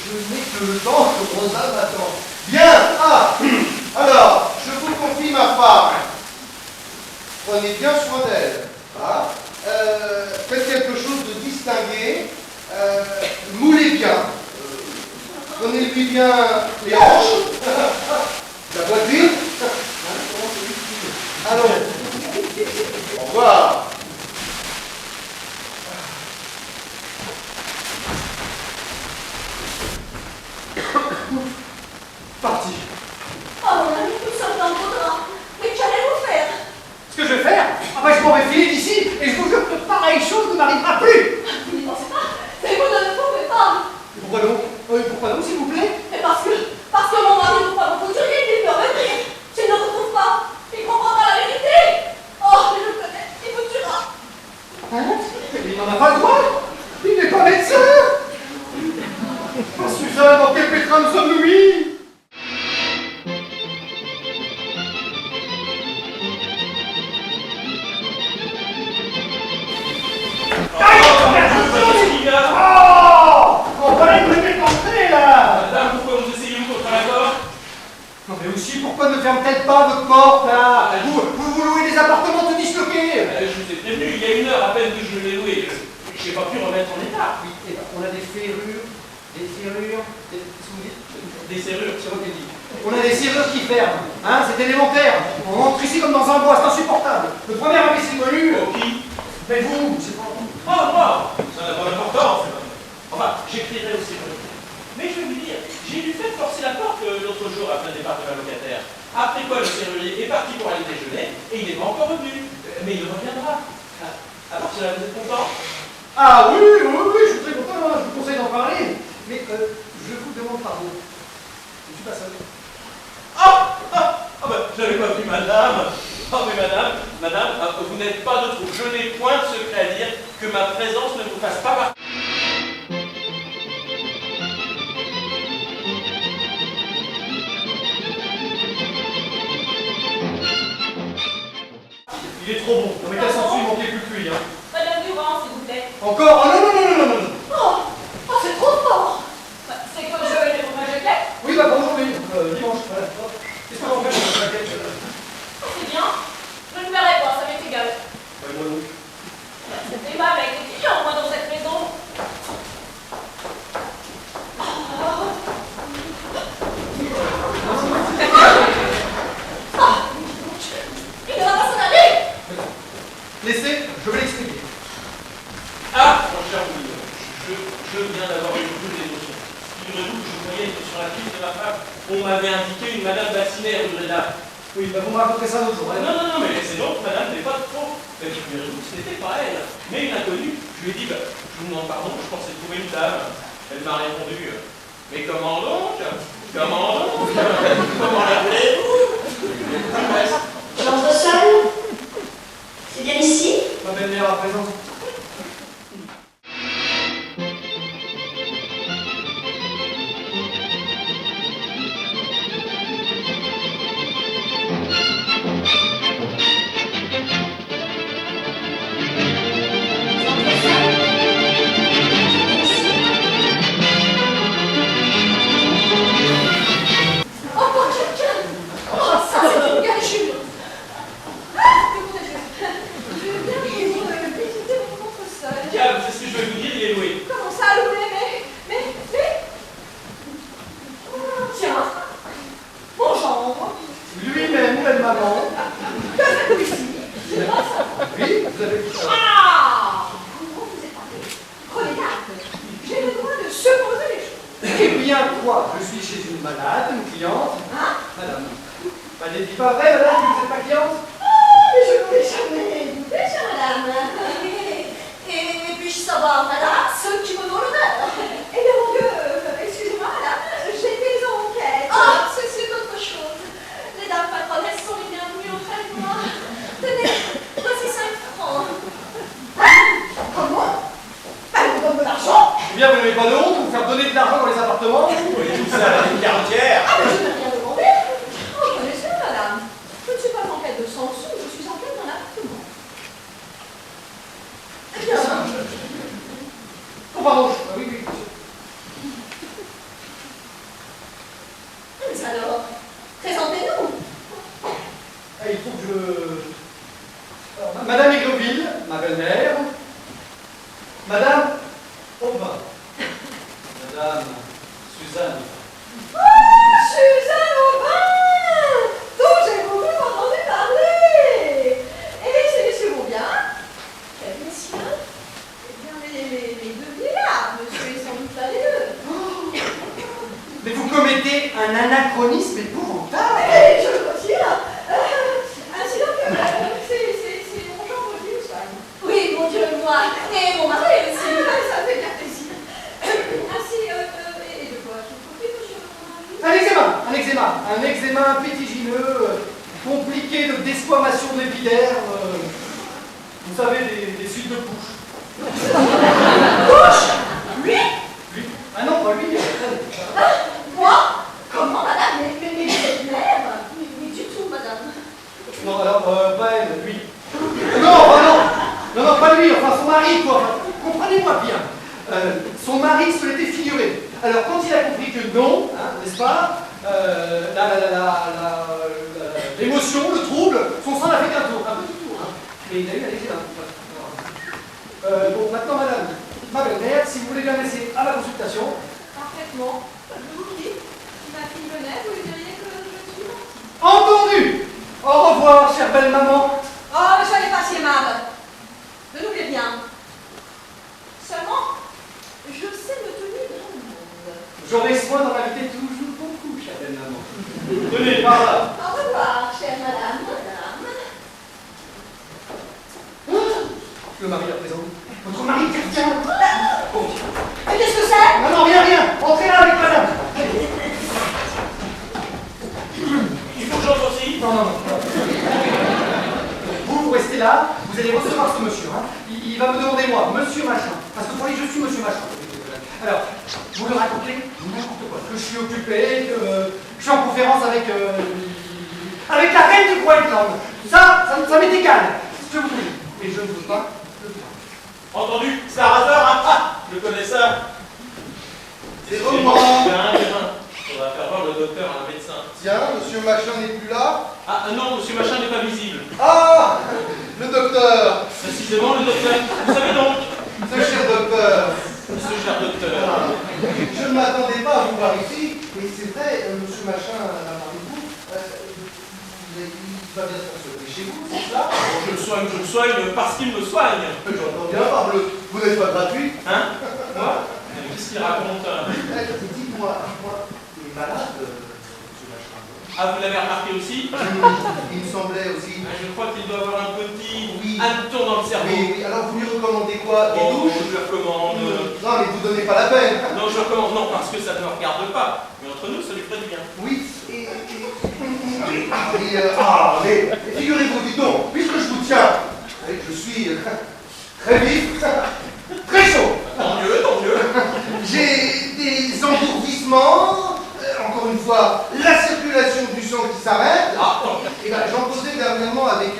Je n'ai que le temps que Rosa m'attend. Bien! Ah! Alors, je vous confie ma femme. Prenez bien soin d'elle. Ah. Faites quelque chose de distingué. Moulez bien. Prenez-lui bien les hanches. La voiture. Allons. Au revoir. Parti. Oh, mon ami, nous sommes dans vos draps. Mais qu'allez-vous faire? Ce que je vais faire, ah bah, je m'en vais filer d'ici et je vous jure que pareille chose ne m'arrivera plus. Vous n'y pensez pas? Mais vous ne le pouvez pas. Et pourquoi donc? Pourquoi donc, s'il vous plaît? Mais parce que mon mari ne pas vous couturier, il peut revenir. S'il ne retrouve pas, il comprendra la vérité. Oh, je le connais, il vous tuera. Hein? Il n'en a pas le droit. Il n'est pas médecin. Oh, Suzanne, dans quel pétrin nous sommes-nous mis? On va me décontrer là! Madame, pourquoi vous essayez-vous contre l'accord? Non mais aussi, pourquoi ne ferme-t-elle pas votre porte là? Vous louez des appartements tout disloqués! Je vous ai prévenu, il y a 1 heure à peine que je l'ai loué. Je n'ai pas pu remettre en état. Oui, et ben, on a des serrures, qu'est-ce que vous dites? Des serrures. C'est votre dit. On a des serrures qui ferment, hein, c'est élémentaire. On rentre ici comme dans un bois, c'est insupportable. Le premier imbécile venu. Oh, qui? Mais vous, c'est pas vous. Oh, moi! Ça n'a pas d'importance. Enfin, j'écrirai aussi. Mais je vais vous dire, j'ai eu fait forcer la porte l'autre jour à plein départ de ma locataire. Après quoi, le serrurier est parti pour aller déjeuner et il n'est pas encore revenu. Mais il reviendra. À partir de là, vous êtes content? Ah oui, oui, oui, je suis très content, hein, je vous conseille d'en parler. Mais je vous demande pardon. Je ne suis pas seul. Je n'avais pas vu madame. Oh mais madame, vous n'êtes pas de trop. Je n'ai point de secret à dire que ma présence ne vous fasse pas partie. Il est trop bon. Non mais quel sensu, il manquait plus que lui, hein. Madame Durand, s'il vous plaît. Encore? Oh non, non, non, non, non, non. Oh, c'est trop fort. C'est que je vais vous rejeter. Oui, bah pour aujourd'hui, dimanche, voilà. Qu'est-ce qu'on va faire sur la plaquette? C'est bien. Je ne verrai pas, ça m'est égal. Moi donc. C'est aimable avec les clients, moi, dans cette maison. Il ne va pas s'en aller. Laissez, je vais l'expliquer. Ah, mon cher Louis, je viens d'avoir une boule d'émotion. Figurez-vous que je voyais que sur la fiche de ma femme, on m'avait indiqué une madame Bassinet rue Gréda. Oui, bah vous me raconterez ça l'autre jour. Hein. Non, mais laissez donc, madame n'est pas trop. Figurez-vous que ce n'était pas elle, mais une inconnue. Je lui ai dit, je vous demande pardon, je pensais trouver une dame. Elle m'a répondu, mais comment donc? Comment donc? Comment l'appelez-vous? J'entre seule. C'est bien ici? Ma belle-mère à présent. Encore quelqu'un? Oh, ça, c'est une gageure. Diable, c'est ce que je vais vous dire, il est loué. Comment ça, loué? Mais... Tiens, mon gendre. Lui-même, belle maman. Que faites-vous ici? Oui, vous avez vu ça. Ah! quoi? Je suis chez une malade, une cliente. Hein? Madame. Bah, n'est-il pas vrai, madame, que vous n'êtes pas cliente? Mais je ne voulais jamais douter, chère madame. Et puis-je savoir, madame, ce qui me vaut l'honneur? Eh bien, mon Dieu, excusez-moi, madame, j'étais en quête. Ah, c'est autre chose. Les dames patronesses sont les bienvenues auprès de moi. Tenez, voici 5 francs. Hein? Comment? Ben, vous donne de l'argent? Eh bien, vous n'avez pas de honte de vous faire donner de l'argent dans les appartements? Oui, tout ça à la vie quartière. Ah, mais je n'ai rien demandé. Oh, connaissez, madame, je ne suis pas en quête de 100 sous, je suis en quête d'un appartement. Eh bien, Oh, pardon, oui, oui, monsieur. mais alors, présentez-nous. Ah, il faut que je... Alors, Madame Aigreville, ma belle-mère. Madame Aubin. Madame Suzanne. Suzanne Aubin, dont j'ai beaucoup entendu parler. Et ces messieurs vont bien? Quels messieurs? Eh bien, les deux vieillards, monsieur est sans doute l'un des deux. Mais vous commettez un anachronisme épouvantable. Mais je le retire. Ainsi donc, c'est mon genre de Espagne. Oui, mon Dieu, moi, et mon mari aussi, ça fait bien plaisir. Ainsi, et de quoi je vous prie, monsieur mon mari? Un eczéma pétigineux, compliqué de desquamation de l'épiderme, vous savez, des suites de couches. Couche? Lui? Lui? Ah non, pas lui. Moi? Comment, madame? Mais vous êtes mère? Mais du tout, madame. Non, alors, pas elle, lui. Non, pas lui, enfin son mari, quoi. Enfin, comprenez-moi bien. Son mari se l'était figuré. Alors, quand il a compris que non, hein, n'est-ce pas, l'émotion, le trouble, son sang n'a fait qu'un tour, un petit tour. Hein. Mais il a eu un eczéma. Bon, maintenant, madame, ma belle-mère, si vous voulez bien laisser à la consultation. Parfaitement. Je vous prie. Si ma fille venait, vous lui diriez que je suis gentille. Entendu. Au revoir, chère belle maman. Oh, ne soyez pas si aimable. Ne l'oubliez bien. Seulement, je sais me tenir dans le monde. J'aurai soin d'en inviter toujours beaucoup, chère belle maman. Tenez, par là. Au revoir, chère madame. Le mari à présent. Votre mari, tiens. Bon. Mais qu'est-ce que c'est? Non, rien. Entrez là avec madame. Il faut que j'entre aussi. Non. Vous restez là, vous allez recevoir ce monsieur. Hein. Il va me demander moi, monsieur machin. Parce que pour lui, je suis monsieur machin. Alors, vous le racontez n'importe quoi. Que je suis occupé, que je suis en conférence avec la reine du Groenland. Ça m'est égal. Ce que vous voulez. Et je ne veux pas le faire. Entendu, c'est un raseur, hein? Ah, je connais ça. C'est Roman. On va faire voir le docteur à un médecin. Tiens, monsieur Machin n'est plus là. Ah non, monsieur Machin n'est pas visible. Ah, le docteur. Précisément le docteur. Vous savez donc, Ce cher docteur. ce cher docteur. Ah, je ne m'attendais pas à vous voir ici. Mais c'est vrai, monsieur Machin a parlé de vous. Il va bien se consoler chez vous, c'est ça? Je le soigne parce qu'il me soigne. J'entends bien, parbleu. Vous n'êtes pas gratuit. Hein? Moi? Qu'est-ce qu'il raconte? Dites-moi, il est malade, monsieur Machin. Ah, vous l'avez remarqué aussi? Il me semblait aussi. Je crois qu'il doit avoir un petit Oui. hanneton dans le cerveau. Oui, alors vous lui recommandez quoi? Des Bon, douches? je lui recommande. Non, mais vous donnez pas la peine. Non, je recommande, non, parce que ça ne me regarde pas. Mais entre nous, ça lui ferait du bien. Oui, mais figurez-vous, dites donc, puisque je vous tiens, et que je suis très vif, très chaud, Tant mieux, tant mieux. j'ai des engourdissements, encore une fois, la circulation du sang qui s'arrête. Ah, tant mieux. Et ben, j'en causais dernièrement avec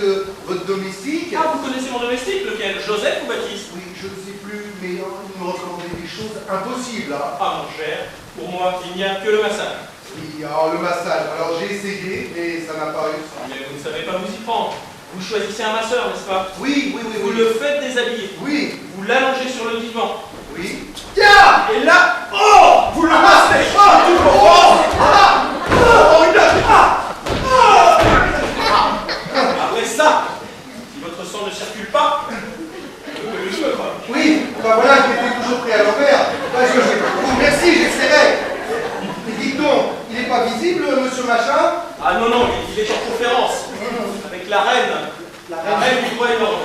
votre domestique. Ah, vous connaissez mon domestique, lequel? Joseph ou Baptiste? Oui, je ne sais plus, mais il me recommandait des choses impossibles. Hein. Ah, mon cher, pour moi, il n'y a que le massage. Oui, alors le massage, alors j'ai essayé, mais ça n'a pas réussi. Mais vous ne savez pas vous y prendre. Vous choisissez un masseur, n'est-ce pas? Oui. Vous le faites déshabiller. Oui, Vous l'allongez sur le divan. oui. Tiens! Et là, oh, vous le massez. Après ça, si votre sang ne circule pas, je peux pas. Oui, enfin voilà, j'étais toujours pris à l'envers. Merci, j'essaierai. est en conférence avec la reine du Groenland.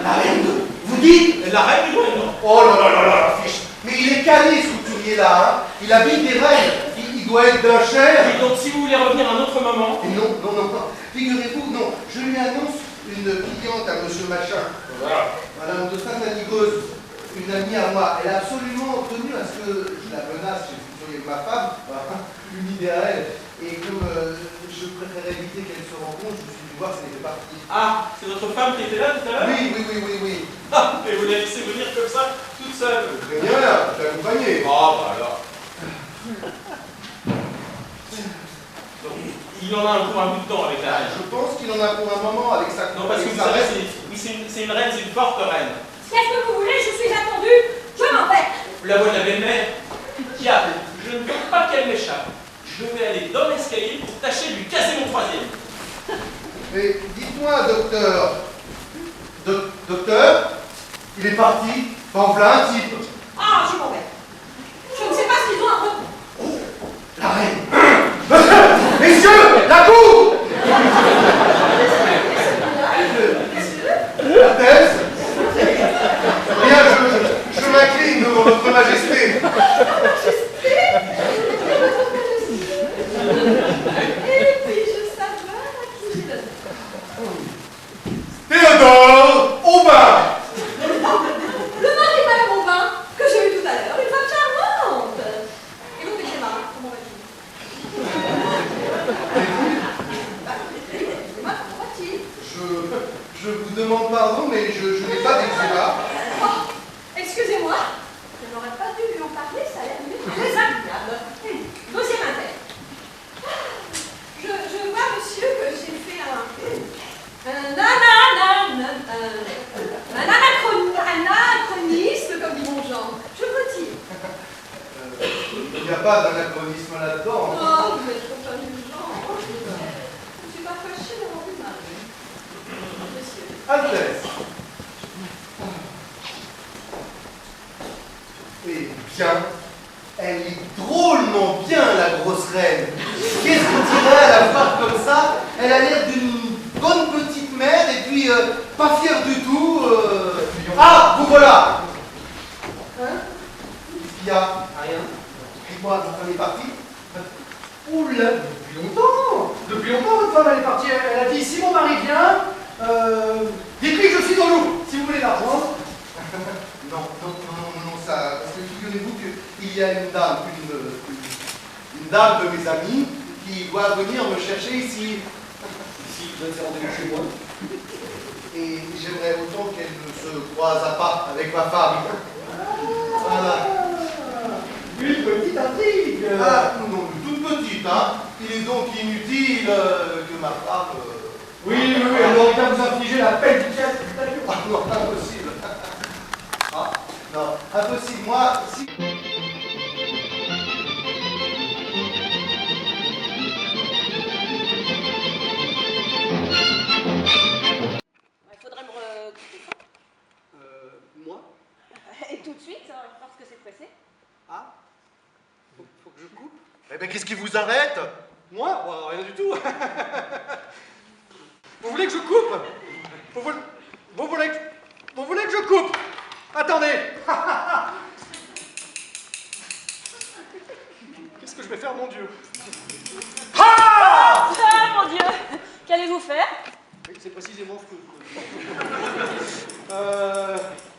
La reine de... Vous dites? La reine du Groenland. Oh là là là là, la fiche. Mais il est calé, ce couturier là, hein. Il habite des reines. Il doit être d'un cher. Et donc, si vous voulez revenir un autre moment... Et non. Figurez-vous, non. Je lui annonce une cliente à Monsieur Machin. Voilà. Madame de Sainte-Lanigeuse, une amie à moi. Elle a absolument tenu à ce que je la menace chez le couturier de ma femme, une idée à elle. Et comme je préférais éviter qu'elle se rencontre, je suis venu voir si elle était partie. Ah, c'est votre femme qui était là tout à l'heure? Oui. Ah, mais vous l'avez laissé venir comme ça, toute seule. Très bien, je t'ai accompagné. Ah, bah alors. Donc, il en a pour un bout de temps avec la reine. Je pense qu'il en a pour un moment avec sa... Non, parce que vous savez, c'est une reine, c'est une forte reine. Qu'est-ce que vous voulez? Je suis attendue. Je m'en vais. La voix de la belle-mère. Diable, je ne veux pas qu'elle m'échappe. Je vais aller dans l'escalier pour tâcher de lui casser mon troisième. Mais dites-moi, docteur... Docteur, il est parti, en plein type. Ah, je m'en vais. Je ne sais pas ce qu'ils ont à propos. Oh, la reine. Messieurs, la cour. Altesse. Bien, je m'incline devant votre majesté. Et puis-je savoir à qui j'ai l'honneur? Théodore Aubin. Le mari de Madame Aubin, que j'ai eu tout à l'heure, une femme charmante. Et vous, Benjamin, comment va-t-il? Excusez-moi, comment va-t-il? Je vous demande pardon, mais je n'ai pas d'eczéma. Oh, excusez-moi, je n'aurais pas dû lui en parler, ça a l'air très agréable. Deuxième inter. Je vois, monsieur, que j'ai fait un anachronisme, comme dit mon genre. Je retire. Il n'y a pas d'anachronisme là-dedans. Oh, vous êtes trop indulgent. Je ne suis pas fâchée d'avoir vu ma monsieur. Altesse. Eh bien, elle est drôlement bien, la grosse reine. Qu'est-ce qu'on dirait à la voir comme ça? Elle a l'air d'une bonne petite mère et puis pas fière du tout. Ah, vous voilà. Hein? Qu'est-ce qu'il y a? Rien. Dites-moi, votre femme est partie? Oula, depuis longtemps, votre femme, elle est partie. Elle a dit, si mon mari vient, dites-lui que je suis dans l'eau, si vous voulez la rejoindre. Non, ça. Parce que figurez-vous qu'il y a une dame de mes amis qui doit venir me chercher ici. Ici, je vais rendez-vous chez moi. Et j'aimerais autant qu'elle ne se croise pas avec ma femme. Voilà. Une petite intrigue. Ah, non, toute petite, hein. Il est donc inutile que ma femme... Oui, elle aurait bien vous infliger la peine du ciel. Ah non, impossible. Ah, non, impossible. Moi, si... Il faudrait me recouper ça. Moi? Et tout de suite, parce que c'est pressé. Ah? Faut que je coupe? Eh ben, qu'est-ce qui vous arrête? Moi? Oh, rien du tout. Vous voulez que je coupe? Vous voulez que je coupe? Attendez. Qu'est-ce que je vais faire, mon Dieu? Ah, mon Dieu! Qu'allez-vous faire? C'est précisément ce que...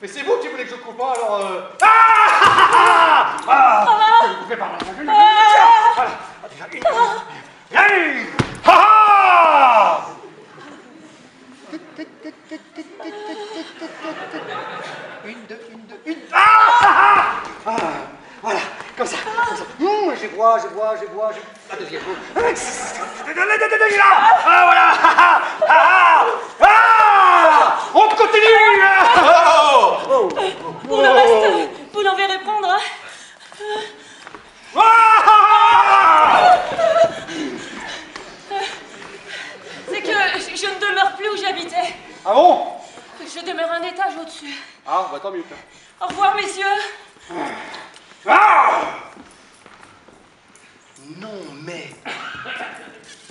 Mais c'est vous qui voulez que je coupe, hein, alors... Je vais couper par là. Voilà. Allez. Une, deux. Voilà, comme ça. J'ai bois. La deuxième fois. Voilà. On continue. Pour le reste, vous n'en verrez prendre, hein? C'est que je ne demeure plus où j'habitais. Ah bon? Je demeure un étage au-dessus. Ah, bah tant mieux. Au revoir, messieurs. Non, mais...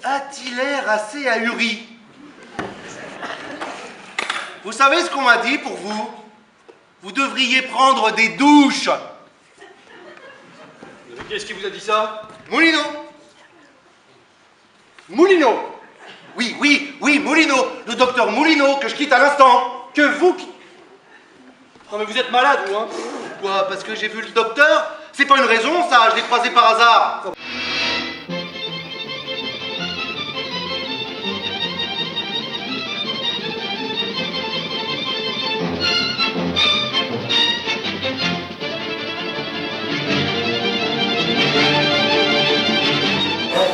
a-t-il l'air assez ahuri? Vous savez ce qu'on m'a dit pour vous? Vous devriez prendre des douches. Qu'est-ce qui vous a dit ça? Moulineau. Moulineau. Oui, Moulineau. Le docteur Moulineau, que je quitte à l'instant. Que vous... Non mais vous êtes malade, vous, hein? Quoi, parce que j'ai vu le docteur? C'est pas une raison, ça, je l'ai croisé par hasard.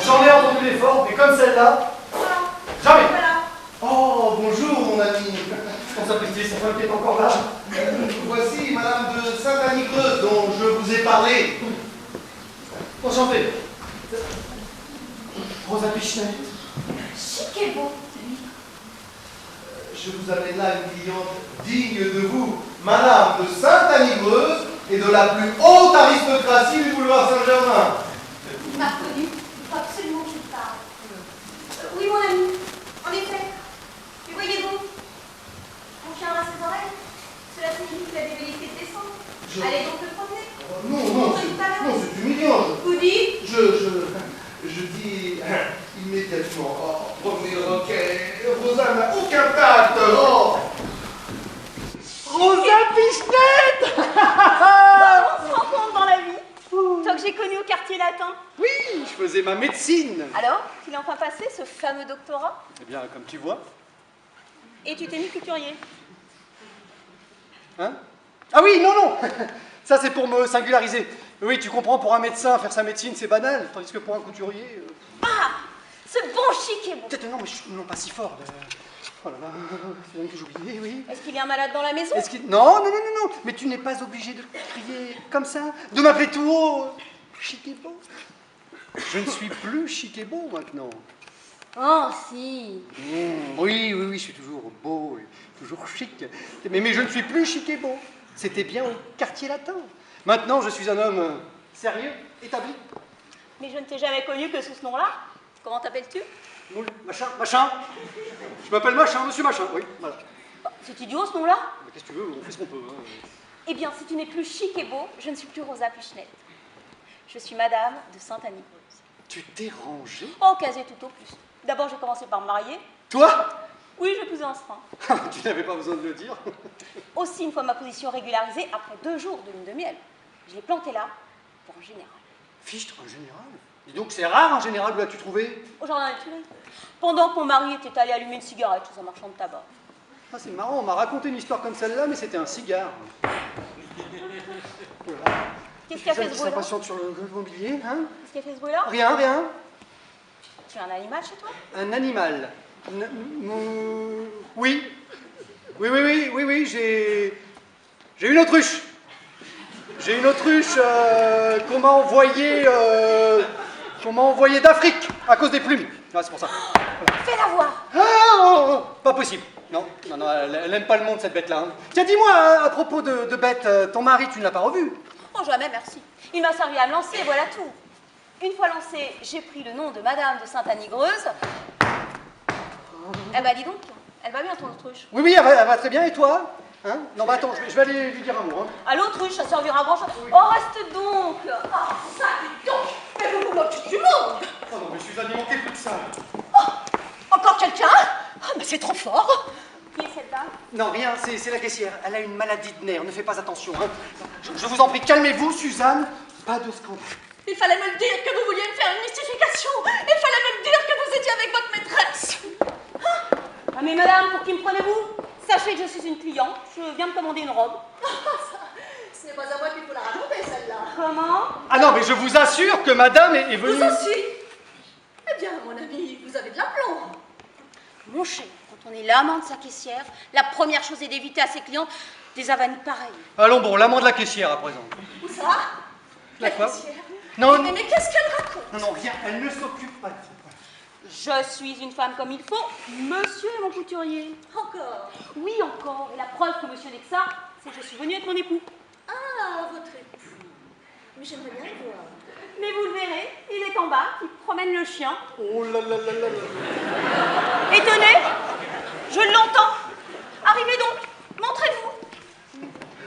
J'en ai entendu l'effort, mais comme celle-là, jamais. Oh, bonjour, mon ami. Comment ça fait sa femme qui est encore là? Voici Madame de Sainte-Annie-Creuse, dont je vous ai parlé. Enchanté. Rosa Pichnet. Chic et beau. Je vous amène là une cliente digne de vous, Madame de Sainte-Annie-Creuse, et de la plus haute aristocratie du boulevard Saint-Germain. Il m'a reconnu. Il faut absolument que je te parle. Oui, mon ami. En effet. Mais voyez-vous, mon chien a ses oreilles. Cela signifie qu'il a des velléités de descendre. Allez donc le promener. Non, c'est humiliant. Vous dites? Je dis immédiatement. Oh, premier roquet, Rosa n'a aucun tact. Oh. Rosa Pichnet. On se rencontre dans la vie. Toi que j'ai connu au quartier latin. Oui, je faisais ma médecine. Alors, il a enfin passé ce fameux doctorat? Eh bien, comme tu vois. Et tu t'es mis couturier. Hein? Ah oui, non. Ça, c'est pour me singulariser. Oui, tu comprends, pour un médecin, faire sa médecine, c'est banal. Tandis que pour un couturier... Ah, ce bon chic et beau. Peut-être non, mais non, pas si fort. Oh là là, c'est bien que j'oubliais, oui. Est-ce qu'il y a un malade dans la maison? Non, mais tu n'es pas obligé de crier comme ça, de m'appeler tout haut. Chic et beau. Je ne suis plus chic et beau maintenant. Oh, si. Oui, je suis toujours beau et toujours chic. Mais je ne suis plus chic et beau. C'était bien au quartier latin. Maintenant, je suis un homme sérieux, établi. Mais je ne t'ai jamais connu que sous ce nom-là. Comment t'appelles-tu? Machin. Je m'appelle Machin, monsieur Machin, oui, voilà. C'est idiot ce nom-là? Qu'est-ce que tu veux, on fait ce qu'on peut. Hein. Eh bien, si tu n'es plus chic et beau, je ne suis plus Rosa Pichnet. Je suis Madame de Sainte-Annie-Creuse. Tu t'es rangée? Oh, quasi tout au plus. D'abord, j'ai commencé par me marier. Toi? Oui, j'ai épousé un frein. Tu n'avais pas besoin de le dire. Aussi, une fois ma position régularisée, après 2 jours de lune de miel, je l'ai planté là, pour un général. Fichtre, un général? Dis donc, c'est rare un général, où l'as-tu trouvé? Au jardin des Tuileries. Pendant que mon mari était allé allumer une cigarette chez un marchand de tabac. Ah, c'est marrant, on m'a raconté une histoire comme celle-là, mais c'était un cigare. Qu'est-ce qui a fait ce bruit-là? S'impatiente sur le mobilier, hein? Qu'est-ce qui a fait ce bruit-là? Rien. Tu as un animal chez toi? Un animal. Oui, j'ai une autruche. J'ai une autruche qu'on m'a envoyée d'Afrique à cause des plumes. Ah, c'est pour ça. Voilà. Fais-la voir. Ah, pas possible. Non, elle n'aime pas le monde, cette bête-là. Hein. Tiens, dis-moi, à propos de bête, ton mari, tu ne l'as pas revu? Oh, jamais, merci. Il m'a servi à me lancer, voilà tout. Une fois lancée, j'ai pris le nom de Madame de Sainte-Annie-Creuse. Eh ben, dis donc, elle va bien, ton autruche. Oui, elle va très bien, et toi? Hein? Non, bah attends, je vais aller lui dire un mot. Hein. À l'autruche, ça servira à grand-chose. Oui. Oh, reste donc. Ah, ça, dis donc. Mais vous moquez du monde. Oh non, mais Suzanne, il manquait plus que ça. Oh, encore quelqu'un? Ah, mais c'est trop fort. Qui est cette dame? Non, rien, c'est la caissière. Elle a une maladie de nerfs, ne faites pas attention. Hein. Je vous en prie, calmez-vous, Suzanne. Pas de scandale. Il fallait me le dire que vous vouliez me faire une mystification. Il fallait me le dire que vous étiez avec votre maîtresse. Ah, mais madame, pour qui me prenez-vous? Sachez que je suis une cliente. Je viens de commander une robe. Ce n'est pas à moi qu'il faut la raconter, celle-là. Comment? Ah non, mais je vous assure que madame est venue... Vous aussi? Eh bien, mon ami, vous avez de l'aplomb. Mon cher, quand on est l'amant de sa caissière, la première chose est d'éviter à ses clientes des avanies pareilles. Allons bon, l'amant de la caissière à présent. Où ça? La quoi? caissière. Non, mais qu'est-ce qu'elle raconte? Non, rien, elle ne s'occupe pas de ça. Je suis une femme comme il faut. Monsieur est mon couturier. Encore? Oui, encore. Et la preuve que monsieur n'est que ça, c'est que je suis venue avec mon époux. Ah, votre époux. Mais j'aimerais bien le voir. Mais vous le verrez, il est en bas, il promène le chien. Oh là là là là là. Et tenez, je l'entends. Arrivez donc, montrez-vous.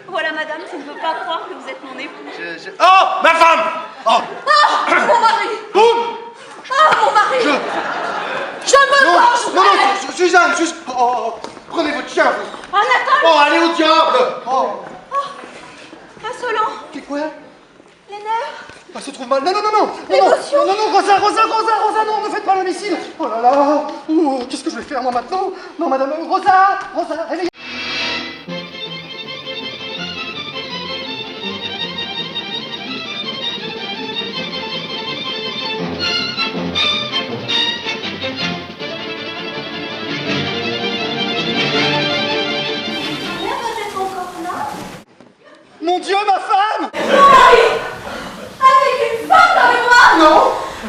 Voilà, madame, je ne veux pas croire que vous êtes mon époux. Oh, ma femme! Oh! Ah, mon mari! Boum! Ah, mon mari! Je me Non, venge! non, non, Suzanne, prenez votre chien, vous. Anatole! Oh, allez au diable! Oh, Insolent! c'est quoi? Les nerfs! Ça se trouve mal. Non, non, non, non! Non, L'émotion. non, non, Rosa, Rosa, Rosa, Rosa, non, ne faites pas l'homicide! Oh là là! Ouh, qu'est-ce que je vais faire, moi, maintenant? Non, madame, Rosa! Rosa, réveillez! Mon Dieu, ma femme! Mon mari! Avec une femme dans les bras! Non!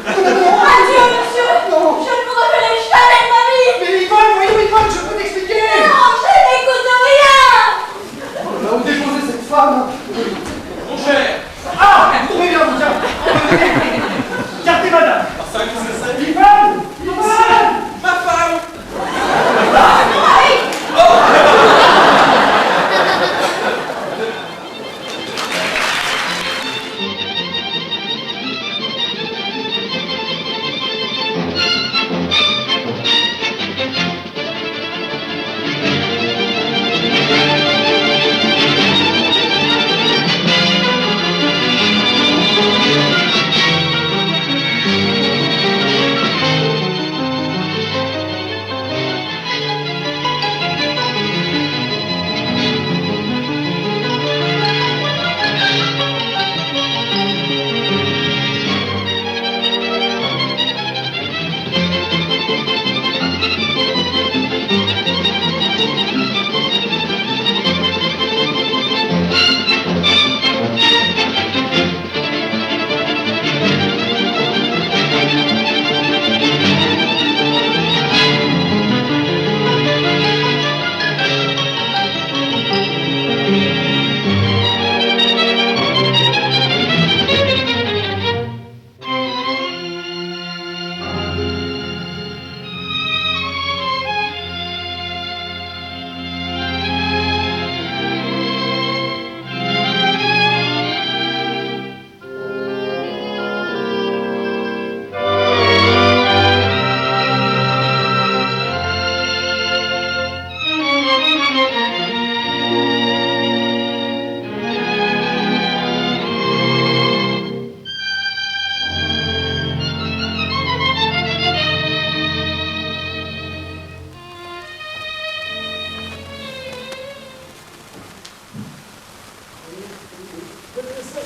Adieu, monsieur! Non. Je ne vous reverrai jamais de ma vie! Mais Yvonne, voyons Yvonne, je peux t'expliquer! Non, je n'écoute rien! Oh là là, où déposer cette femme? Mon cher! Ah! Trouvez bien, vous, tiens! Gardez madame! Yvonne! Yvonne! Ma femme!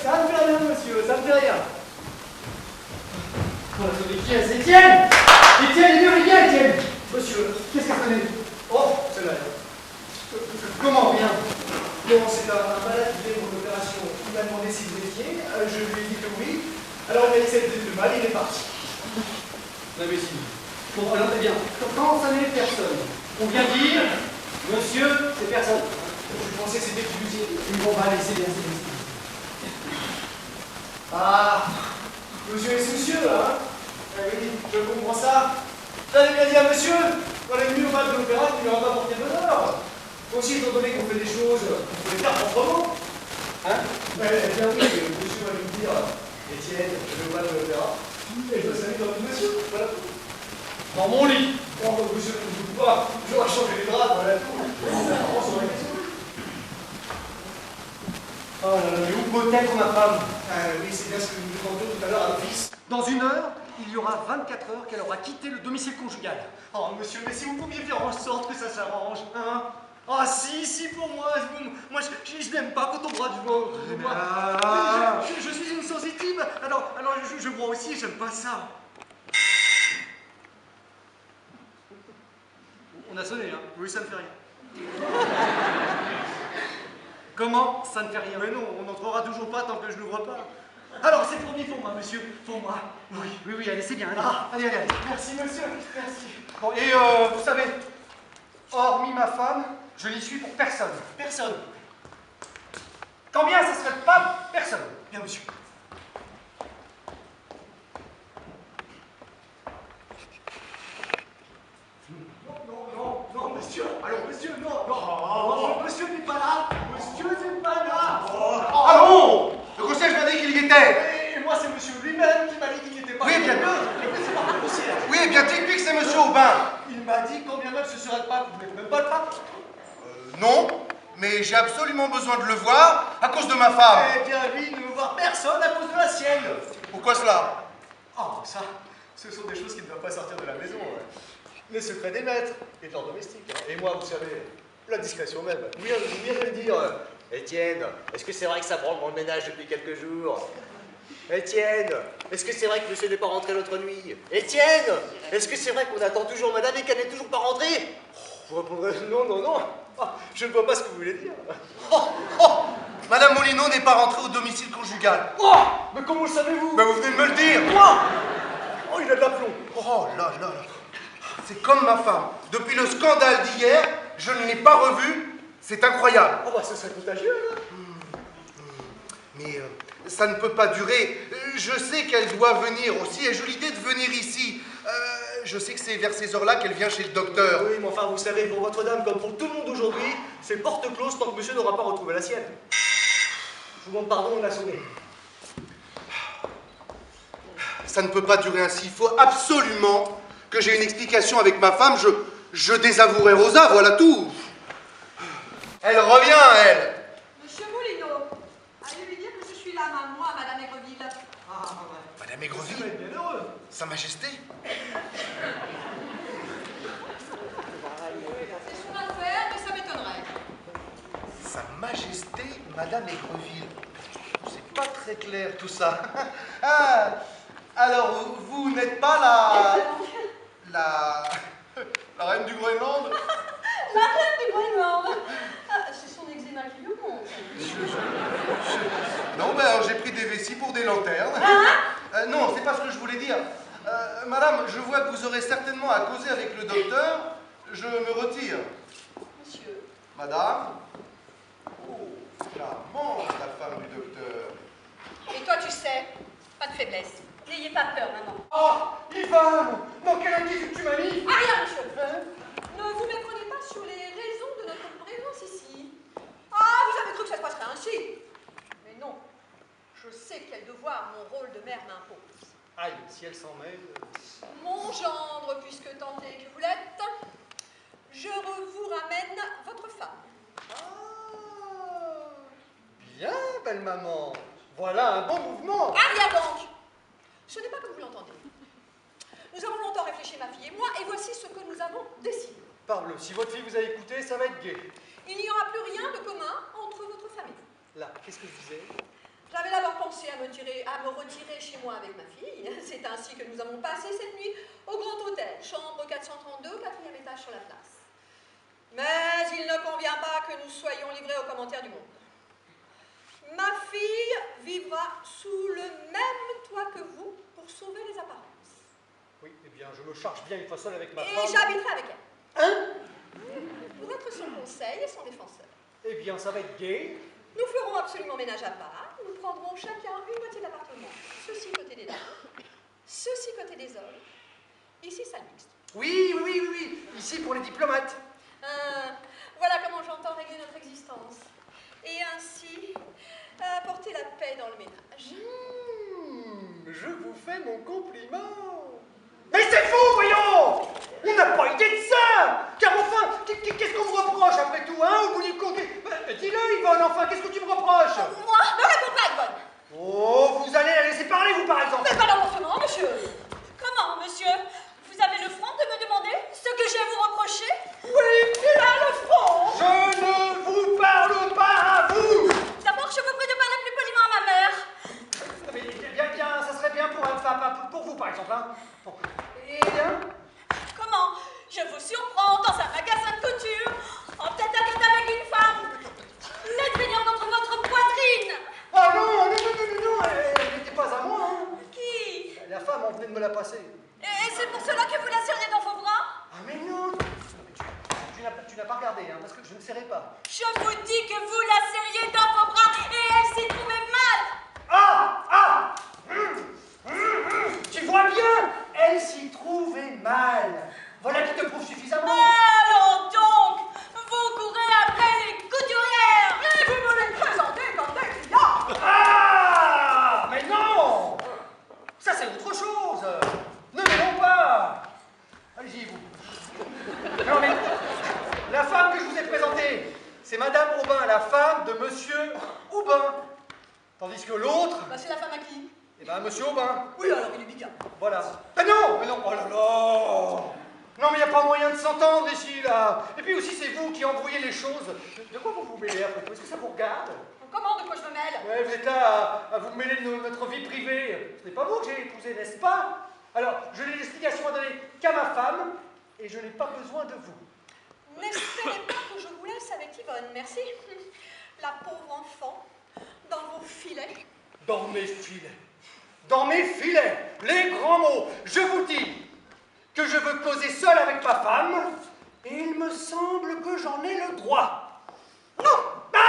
Ça me fait rien, monsieur, ça me fait rien. Oh, attendez, qui est-ce? Étienne! Étienne, il est bien, Étienne! Monsieur, qu'est-ce qu'a fait? Oh, c'est là. Comment, bien? Bon, c'est un malade qui vient pour l'opération. Il m'a demandé si vous étiez. Je lui ai dit que oui. Alors, il a dit que c'était le mal, il est parti. L'imbécile. Bon, alors, très bien. Quand ça n'est personne, on vient dire, monsieur, c'est personne. Je pensais que c'était plus utile. Bon, bah, allez, c'est bien, c'est bien. Ah, monsieur est soucieux, hein? Eh oui, je comprends ça. J'avais bien dit à monsieur, dans les murs de l'opéra, qu'il n'aura pas porté bonheur. Aussi, étant donné qu'on fait des choses, il faut les faire proprement. Hein? Eh bien oui, monsieur va lui dire, Étienne, je vais au bal de l'opéra. Et je dois saluer dans le monsieur, voilà tout. Dans mon lit. Bon, monsieur, ne vous doute pas, j'aurais changé les draps, voilà tout. On s'en est question. Oh là là, mais où peut être ma femme? Oui, c'est bien ce que nous demandions tout à l'heure à l'office. Dans 1 heure, il y aura 24 heures qu'elle aura quitté le domicile conjugal. Oh monsieur, mais si vous pouviez faire en sorte que ça s'arrange, hein? Ah si, pour moi, je n'aime pas quand on bras du vent. Je suis une sensitive, alors je bois aussi et j'aime pas ça. On a sonné, hein? Oui, ça ne fait rien. Comment? Ça ne fait rien. Mais non, on n'entrera toujours pas tant que je n'ouvre pas. Alors, c'est promis pour moi, monsieur. Pour moi. Oui, allez, c'est bien. Allez. Allez. Merci, monsieur. Merci. Bon, et vous savez, hormis ma femme, je n'y suis pour personne. Personne. Quand bien ce serait pas personne. Bien, monsieur. Non, monsieur. Allons, monsieur, non. Non, monsieur n'est pas là. Monsieur n'est pas là. Allons! Le concierge m'a dit qu'il y était. Et moi, c'est monsieur lui-même qui m'a dit qu'il n'y était pas. Oui, bien. C'est pas le concierge. Oui, bien typique, c'est monsieur Aubin. Il m'a dit combien même ce serait le pape. Vous n'êtes même pas le pape. Non, mais j'ai absolument besoin de le voir à cause de ma femme. Eh bien, lui, il ne veut voir personne à cause de la sienne. Pourquoi cela? Oh, ça, ce sont des choses qui ne doivent pas sortir de la maison. Les secrets des maîtres et de leurs domestiques. Et moi, vous savez, la discrétion même. Vous venez de me dire, Étienne, est-ce que c'est vrai que ça branle dans le ménage depuis quelques jours? Étienne, est-ce que c'est vrai que monsieur n'est pas rentré l'autre nuit? Étienne, est-ce que c'est vrai qu'on attend toujours madame et qu'elle n'est toujours pas rentrée? Vous répondrez non. Je ne vois pas ce que vous voulez dire. Madame Molino n'est pas rentrée au domicile conjugal. Oh, mais comment le savez-vous? Ben vous venez de me le dire. Quoi? Oh, il a de l'aplomb. Oh là. C'est comme ma femme. Depuis le scandale d'hier, je ne l'ai pas revue. C'est incroyable. Oh, bah, ce serait contagieux, là. Mais ça ne peut pas durer. Je sais qu'elle doit venir aussi. Ai-je eu l'idée de venir ici? Je sais que c'est vers ces heures-là qu'elle vient chez le docteur. Oui, mais enfin, vous savez, pour votre dame, comme pour tout le monde aujourd'hui, c'est porte close tant que monsieur n'aura pas retrouvé la sienne. Je vous demande pardon, on a sonné. Ça ne peut pas durer ainsi. Il faut absolument que j'ai une explication avec ma femme. Je désavouerai Rosa, voilà tout. Elle revient, elle. Monsieur Molino, allez lui dire que je suis là, moi, Madame Aigreville. Madame Aigreville, Vous êtes bien heureux. Sa Majesté. C'est son affaire, mais ça m'étonnerait. Sa Majesté, Madame Aigreville. C'est pas très clair tout ça. Ah, alors, vous n'êtes pas la reine du Groenland? La reine du Groenland. C'est son eczéma qui le montre. Non, ben alors j'ai pris des vessies pour des lanternes. Non, c'est pas ce que je voulais dire. Madame, je vois que vous aurez certainement à causer avec le docteur. Je me retire. Monsieur. Madame. Oh, charmante, la femme du docteur. Et toi, tu sais, pas de faiblesse. N'ayez pas peur, maman. Oh, Ivan, dans quelle inquiétude tu m'as mis? Ah, rien, monsieur. Ne vous méprenez pas sur les raisons de notre présence ici. Ah, vous avez cru que ça se passerait ainsi. Mais non. Je sais quel devoir mon rôle de mère m'impose. Aïe, si elle s'en mêle. Mon gendre, puisque tant est que vous l'êtes, je vous ramène votre femme. Ah, bien, belle maman. Voilà un bon mouvement. Arrière donc. Ce n'est pas comme vous l'entendez. Nous avons longtemps réfléchi, ma fille et moi, et voici ce que nous avons décidé. Parle, si votre fille vous a écouté, ça va être gai. Il n'y aura plus rien de commun entre votre femme et vous. Là, qu'est-ce que je disais? J'avais d'abord pensé à me retirer chez moi avec ma fille. C'est ainsi que nous avons passé cette nuit au Grand Hôtel, chambre 432, 4e étage sur la place. Mais il ne convient pas que nous soyons livrés aux commentaires du monde. Ma fille vivra sous le même toit que vous pour sauver les apparences. Oui, eh bien, je me charge bien une fois seule avec ma Et femme. j'habiterai avec elle. Hein? Pour être son conseil et son défenseur. Eh bien, ça va être gai. Nous ferons absolument ménage à part. Nous prendrons chacun une moitié de l'appartement. Ceci côté des dames, ceci côté des hommes. Ici, salle mixte. Oui. Ici, pour les diplomates. Voilà comment j'entends régler notre existence. Et ainsi, apporter la paix dans le ménage. Je vous fais mon compliment. Mais c'est fou, voyons! On n'a pas idée de ça! Car enfin, qu'est-ce qu'on vous reproche après tout, hein, au bout du compte? Dis-le, Yvonne, enfin, qu'est-ce que tu me reproches? Moi, ne réponds pas, Yvonne! Oh, vous allez la laisser parler, vous, par exemple! Mais pas l'emportement, monsieur! Comment, monsieur? Vous avez le front de me demander ce que j'ai à vous reprocher? Oui, il a le front! Je ne vous parle pas à vous! D'abord, je vous prie de parler plus poliment à ma mère. Mais bien, ça serait bien pour vous, par exemple, hein? Bon. Et bien? Comment? Je vous surprends dans un magasin de couture, en tête à tête avec une femme, l'étreignant contre votre poitrine. Ah non, elle n'était pas à moi, hein? Qui? La femme, on venait de me la passer. Et c'est pour cela que vous la serrez dans vos bras? Ah mais non! Tu n'as pas regardé, hein, parce que je ne serrais pas. Je vous dis que vous la serriez dans vos bras et elle s'y trouvait mal. Ah! Tu vois bien, elle s'y trouvait mal. Voilà qui te le prouve suffisamment. Allons donc, vous courez après les couturières et vous me les présentez comme des clients. Ah, mais non! Ça, c'est autre chose. Ne mêlons pas. Allez-y, vous. Non, mais la femme que je vous ai présentée, c'est Madame Aubin, la femme de Monsieur Aubin. Tandis que l'autre, Bah, c'est la femme à qui? eh ben, Monsieur Aubin. Oui, alors il est biga. Voilà. Ah non, mais non, oh là là. Non, mais il n'y a pas moyen de s'entendre ici, là. Et puis aussi, c'est vous qui embrouillez les choses. De quoi vous vous mêlez après tout? Est-ce que ça vous regarde? Comment, de quoi je me mêle? Ouais, vous êtes là à vous mêler de notre vie privée. Ce n'est pas vous que j'ai épousé, n'est-ce pas? Alors, je n'ai l'explication à donner qu'à ma femme, et je n'ai pas besoin de vous. N'espérez pas que je vous laisse avec Yvonne, merci. La pauvre enfant, dans vos filets. Dans mes filets. Dans mes filets. Les grands mots. Je vous dis que je veux causer seul avec ma femme, et il me semble que j'en ai le droit. Non! Ah!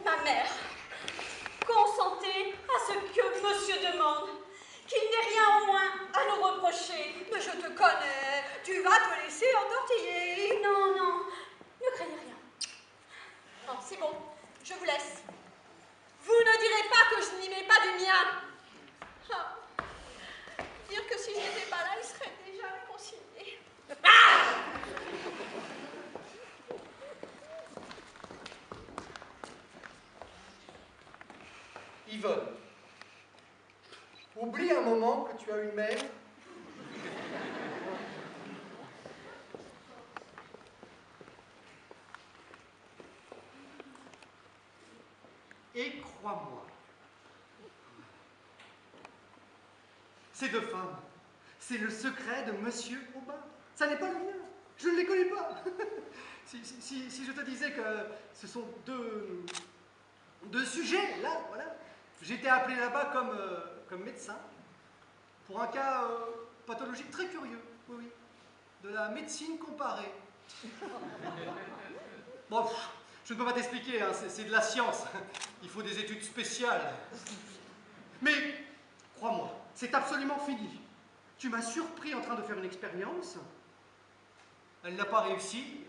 Ma mère, consentez à ce que monsieur demande, qu'il n'ait rien au moins à nous reprocher. Mais je te connais, tu vas te laisser entortiller. Non, non, ne craignez rien. Non, c'est bon, je vous laisse. Vous ne direz pas que je n'y mets pas du mien. Ah. Dire que si je n'étais pas là, ils seraient déjà réconciliés. Yvonne, oublie un moment que tu as une mère. Et crois-moi, ces deux femmes, c'est le secret de Monsieur Aubin. Ça n'est pas le mien. Je ne les connais pas. Si je te disais que ce sont deux sujets, là, voilà. J'étais appelé là-bas comme médecin pour un cas pathologique très curieux, oui, oui, de la médecine comparée. Bon, je ne peux pas t'expliquer, hein, c'est de la science. Il faut des études spéciales. Mais, crois-moi, c'est absolument fini. Tu m'as surpris en train de faire une expérience. Elle n'a pas réussi.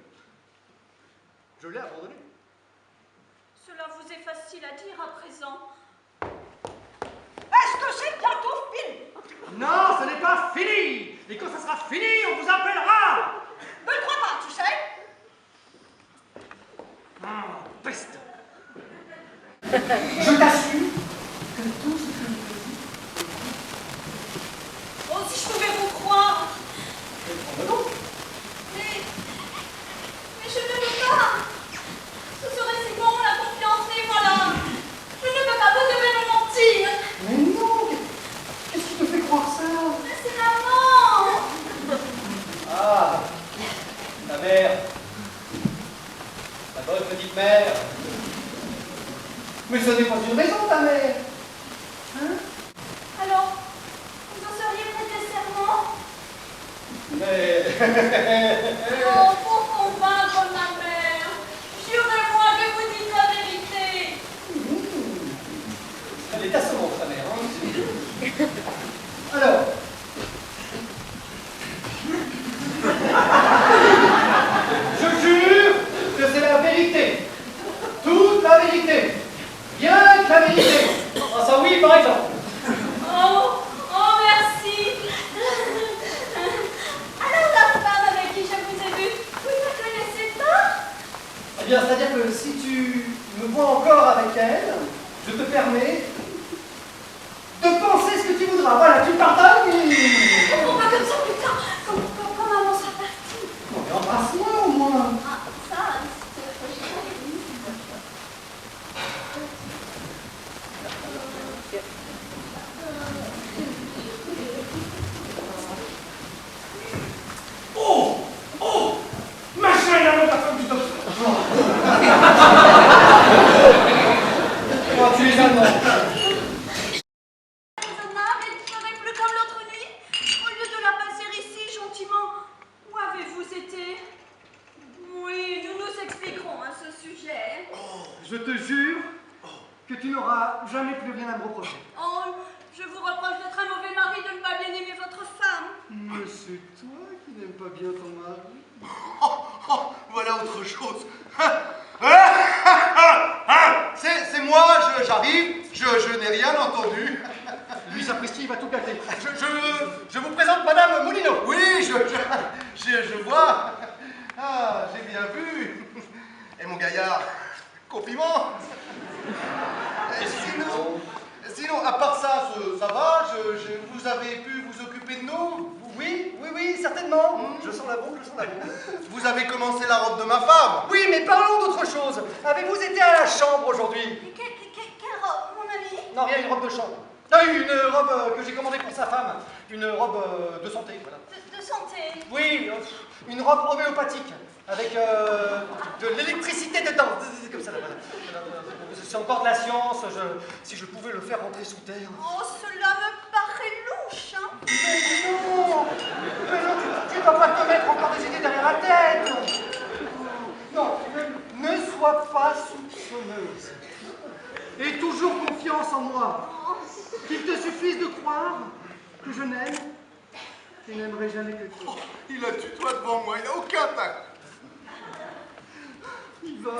Je l'ai abandonnée. Cela vous est facile à dire à présent. Est-ce que c'est bientôt fini? Non, ce n'est pas fini. Et quand ça sera fini, on vous appellera. Ne le crois pas, tu sais. Ah, peste. Je t'assure que tout ce que je dis. Oh, si je pouvais vous croire. Mais je ne peux pas. Ce serait si bon, la confiance, et voilà. Je ne peux pas, vous devez me mentir. Mais non. Qu'est-ce qui te fait croire ça? Mais c'est maman. Ah, ta mère. Ta bonne petite mère. Mais ce n'est pas une raison, ta mère. Hein? Alors, vous en seriez prêté serment? Mais... Oh, pour convaincre ma mère, jurez-moi que vous dites la vérité. Elle est assommante, ta mère. Hein? Alors... Je jure que c'est la vérité. Toute la vérité. Rien que la vérité. Ah ça oui, par exemple. Oh, merci. Alors la femme avec qui je vous ai vu, vous ne la connaissez pas? Eh bien, c'est-à-dire que si tu me vois encore avec elle, je te permets de penser ce que tu voudras. Voilà, tu pardonnes et... Oh, pas comme ça, putain. Comme maman sera partie. Bon, mais embrasse-moi au moins. Ah, ça, c'est autre chose. Oh! Oh! Machin, il y a l'autre femme du docteur. Oh, tu es allemand. Raisonnable, et ne serait plus comme l'autre nuit. Au lieu de la passer ici, gentiment, où avez-vous été? Oui, nous nous expliquerons à ce sujet. Je te jure que tu n'auras jamais plus rien à me reprocher. Oh, je vous reproche d'être un mauvais mari, de ne pas bien aimer votre femme. Mais c'est toi qui n'aimes pas bien ton mari. Voilà autre chose. C'est moi, j'arrive, je n'ai rien entendu. Lui, sapristi, il va tout gâter. Je vous présente Madame Moulineau. Oui, je vois. Ah, j'ai bien vu. Et mon gaillard, compliment. Sinon, à part ça, ça va, vous avez pu vous occuper de nous? Oui, certainement. Je sens la bombe. Vous avez commencé la robe de ma femme? Oui, mais parlons d'autre chose. Avez-vous été à la chambre aujourd'hui? Mais quelle robe, mon ami? Non, rien, une robe de chambre. Non, une robe que j'ai commandée pour sa femme. Une robe de santé, voilà. De santé? Oui, une robe homéopathique. Avec de l'électricité dedans. Comme ça, là, voilà. C'est encore de la science. Si je pouvais le faire rentrer sous terre. Oh, cela me paraît louche, hein? Mais non, tu ne dois pas te mettre encore des idées derrière la tête. Non, ne sois pas soupçonneuse. Aie toujours confiance en moi. Qu'il te suffise de croire que je n'aime et n'aimerai jamais quelqu'un. Oh, il a tutoie devant moi, il n'a aucun tact. Yvonne.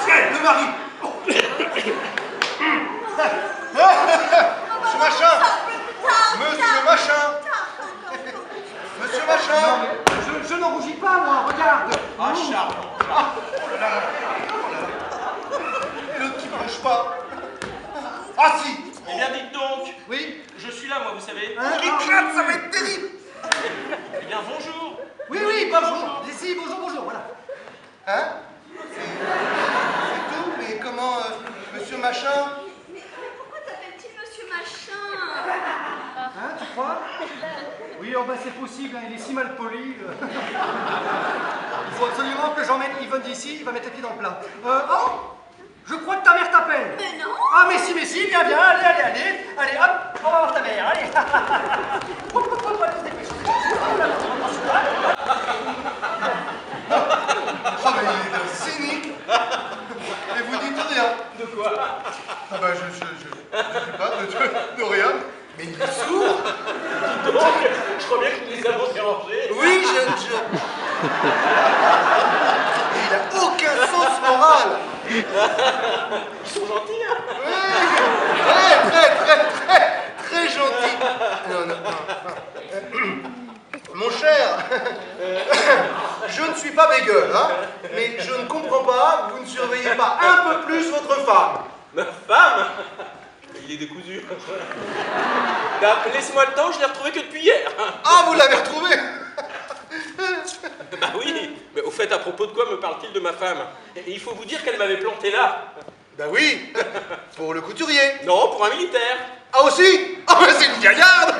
Le mari. Monsieur Machin. Monsieur Machin. Non, mais je n'en rougis pas, moi, regarde. Ah, charmant. Et l'autre qui bouge pas. Ah si. Eh bien, dites donc. Oui. Je suis là, moi, vous savez. Hein? Éclate, ça va être terrible. Eh bien, bonjour. Oui, bonjour. Ici, bonjour, voilà. Hein? C'est tout? Mais comment, monsieur Machin? Mais pourquoi t'appelle-t-il Monsieur Machin? Hein, tu crois? Oui, oh ben c'est possible, hein, il est si mal poli. Il faut absolument que j'emmène Yvonne d'ici, il va mettre les pieds dans le plat. Oh! Je crois que ta mère t'appelle. Mais non. Ah, mais si, viens, allez, hop, on va voir ta mère, allez. Oh, mais il est cynique. Et vous dites rien. De quoi? Ah bah je sais pas, de rien. Mais il est sourd. Donc, je crois bien que nous les avons dérangés. Oui, il a aucun sens moral. Ils sont gentils, hein? Oui, très gentil. Non. Mon cher, je ne suis pas bégueule, hein, mais je ne comprends pas que vous ne surveillez pas un peu plus votre femme. Ma femme? Il est décousu. Laisse-moi le temps, je l'ai retrouvé que depuis hier. Ah, vous l'avez retrouvé? Bah oui, mais au fait, à propos de quoi me parle-t-il de ma femme? Il faut vous dire qu'elle m'avait planté là. Bah oui, pour le couturier. Non, pour un militaire. Ah aussi? Ah bah c'est une gaillarde.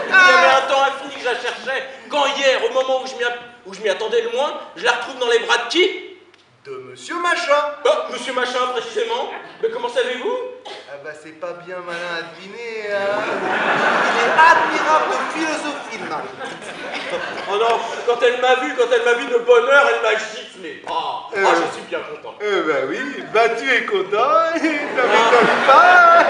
Il y avait un temps infini que je la cherchais. Quand hier, au moment où je m'y attendais le moins, je la retrouve dans les bras de qui? De Monsieur Machin. Oh, Monsieur Machin, précisément. Mais comment savez-vous? Ah bah c'est pas bien malin à deviner, hein. Il est admirable de philosophie, le mari. Oh non, quand elle m'a vu de bonne heure, elle m'a giflé. Je suis bien content. Bah oui, bah tu es content, ça m'étonne pas.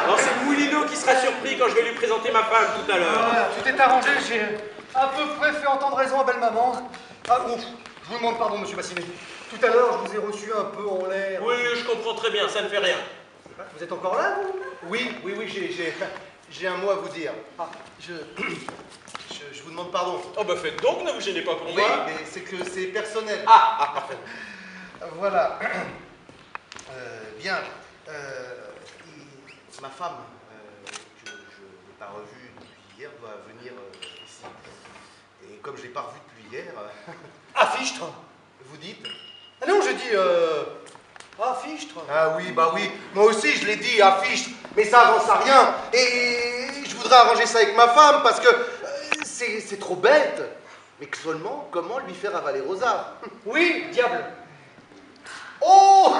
Non, c'est Moulineau qui sera surpris quand je vais lui présenter ma femme tout à l'heure. Voilà, tout est arrangé, j'ai à peu près fait entendre raison à belle-maman. Ah, ouf, je vous demande pardon, monsieur Bassinet. Tout à l'heure, je vous ai reçu un peu en l'air. Oui, je comprends très bien, ça ne fait rien. Vous êtes encore là, vous? Oui, j'ai un mot à vous dire. Ah. Je vous demande pardon. Oh bah faites donc, ne vous gênez pas pour Oui, moi. mais c'est que c'est personnel. Parfait. Voilà. Bien. Ma femme, que je n'ai pas revue depuis hier, doit venir ici. Et comme je ne l'ai pas revue depuis hier... Ah, fichtre. Vous dites? Ah non, je dis, ah, fichtre. Ah oui, bah oui. Moi aussi, je l'ai dit, à fichtre. Mais ça avance à rien. Et je voudrais arranger ça avec ma femme parce que c'est trop bête. Mais que seulement, comment lui faire avaler Rosa? Oui, diable. Oh.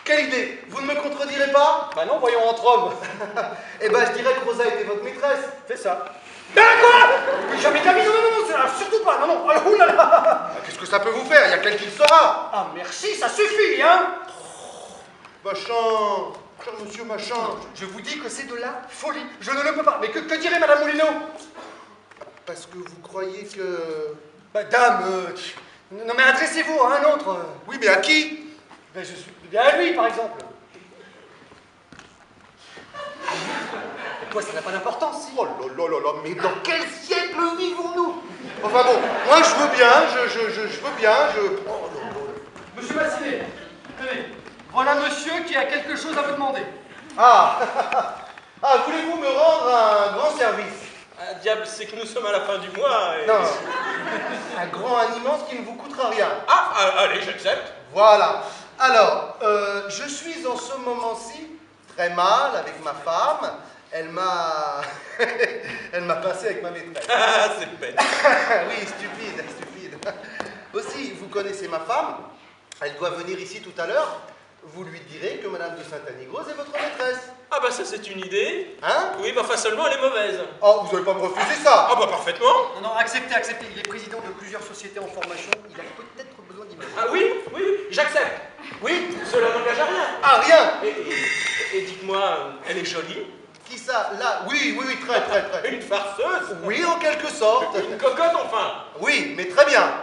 Quelle idée! Vous ne me contredirez pas? Bah non, voyons entre hommes. Eh ben, je dirais que Rosa était votre maîtresse. Fais ça. Ah, quoi? Jamais de la vie, non, surtout pas, non. Oh là là. Qu'est-ce que ça peut vous faire? Il y a qu'elle qui le saura. Ah, merci, ça suffit, hein. Vachant. cher monsieur machin. Je vous dis que c'est de la folie. Je ne le peux pas. Mais que dirait Madame Moulineau? Parce que vous croyez que... Madame, non mais adressez-vous à un autre. Oui, mais à qui? Ben, je suis bien à lui, par exemple. Et quoi, ça n'a pas d'importance, si? Oh là là là là, mais dans quel siècle vivons-nous? Enfin bon, moi je veux bien, je veux bien, Oh là là. Monsieur Bassinet, tenez, voilà monsieur qui a quelque chose à vous demander. Ah, ah, voulez-vous me rendre un grand service? Ah, diable, c'est que nous sommes à la fin du mois et... Non, un grand, un immense qui ne vous coûtera rien. Ah, allez, j'accepte. Voilà. Alors, je suis en ce moment-ci très mal avec ma femme. Elle m'a pincé avec ma maîtresse. Ah, c'est bête. Oui, stupide. Aussi, vous connaissez ma femme. Elle doit venir ici tout à l'heure. Vous lui direz que Madame de Saint-Anigrose est votre maîtresse. Ah bah ça c'est une idée. Hein? Oui, mais enfin seulement elle est mauvaise. Oh, vous n'allez pas me refuser ça. Ah bah parfaitement. Non, acceptez. Il est président de plusieurs sociétés en formation. Il a peut-être besoin d'image. Ah oui, j'accepte. Oui, cela n'engage à rien. Ah, rien. Et dites-moi, elle est jolie? Qui ça? Là? Oui, très. Une farceuse? Oui, en quelque sorte. Une cocotte enfin. Oui, mais très bien.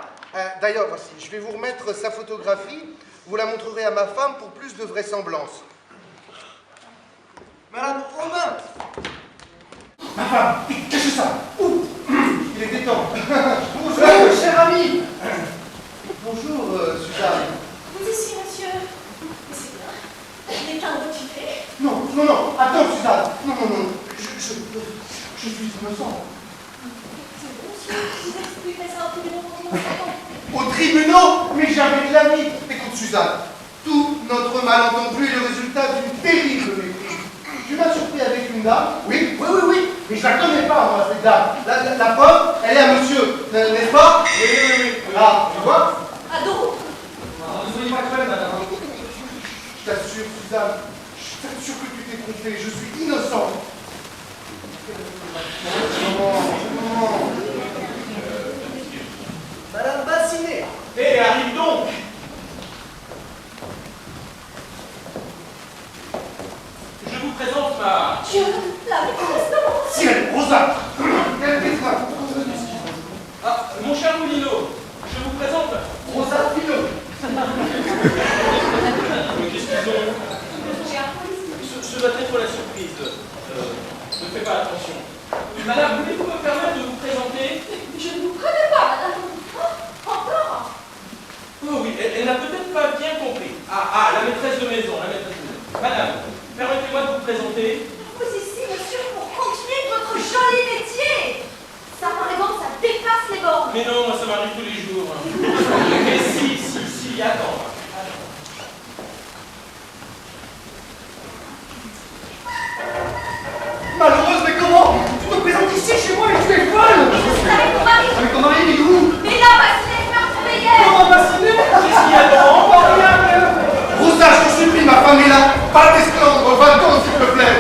D'ailleurs, voici, je vais vous remettre sa photographie. Vous la montrerez à ma femme pour plus de vraisemblance. Madame Robin! Ma femme, cachez ça. Ouh, il était temps. Bonjour, cher ami! Bonjour, Suzanne. Vous ici, monsieur. Mais c'est bien. Il est temps de retirer. Non, attends, Suzanne. Non. Je suis innocent. C'est bon, monsieur. Vous expliquez ça au tribunal quand on s'entend. Aux tribunaux? Mais j'avais de l'ami. Écoute, Suzanne, tout notre malentendu est le résultat d'une terrible méprise. Tu m'as surpris avec une dame. Oui. Mais je la connais pas, moi, cette dame. La preuve, elle est à monsieur, n'est-ce pas? Oui. Ah, tu vois? Ado. Ne soyez pas cruelle, madame. Je t'assure, Suzanne, je t'assure que tu t'es trompé. Je suis innocent. Non. Madame Bassinet! Arrive donc. Je vous présente ma... Dieu, la maîtresse commence. Ciel, Rosa! Quelle maîtresse? Ah, mon cher Moulineau, je vous présente... Rosa Pino. Qu'est-ce qu'ils ont? Ce doit être la surprise. Ne fais pas attention. Madame, voulez-vous me permettre de vous présenter? Je ne vous connais pas, madame. Encore. Oh oui, elle n'a peut-être pas bien compris. Ah, la maîtresse de maison, Madame, permettez-moi de vous présenter. Vous ici, monsieur, pour continuer votre joli métier. Ça, par exemple, ça dépasse les bornes. Mais non, moi ça m'arrive tous les jours. Mais si, attends. Malheureuse, mais comment? Tu te présentes ici chez moi et tu es folle! Mais je suis avec mon mari. Avec ton mari, il est où? Mais là, Bassinet, je l'ai retrouvé hier. Comment Bassinet? Qu'est-ce qu'il y a devant? Rosa, je t'en supplie, ma femme est là. Pas d'esclandre, va-t'en, s'il te plaît.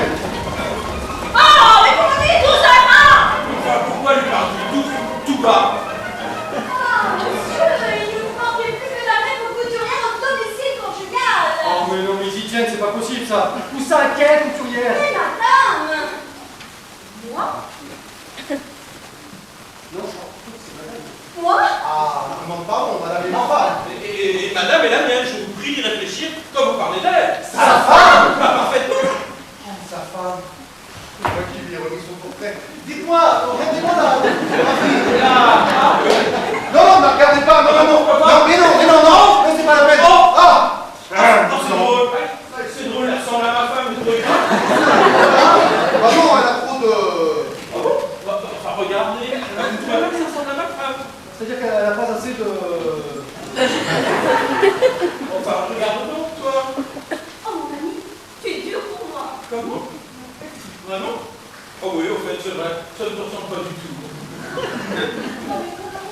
Oh, mais vous me dites tout ça, hein? Pourquoi lui parle-t-il tout bas? Ah, monsieur, il ne vous manquait plus que d'amener vos couturières au domicile conjugal. Oh, mais non, mais ils y tiennent, c'est pas possible ça! Où ça, quelle couturière? Mais madame. Moi? Non, je crois que c'est madame. Moi? Ah, ne demande pas, bon, madame est normale. Et madame est la mienne, je vous prie d'y réfléchir quand vous parlez d'elle. Sa femme? Pas parfaitement. Sa femme. C'est moi qui lui ai remis son portrait. Dites-moi, regardez-moi la photographie. Non, ne regardez pas, non, mais non, c'est pas la peine. Ah, C'est drôle. C'est drôle, elle ressemble à ma femme, vous trouvez pas? bah non, elle a trop de... Enfin, regardez, vous trouvez pas que ça ressemble à ma femme? C'est-à-dire qu'elle n'a pas assez de... Enfin, regarde donc, toi. Oh, mon ami, tu es dur pour moi. Comment? Vraiment? Oh oui, au fait, c'est vrai, ça ne te ressemble pas du tout. Oh, mais comment?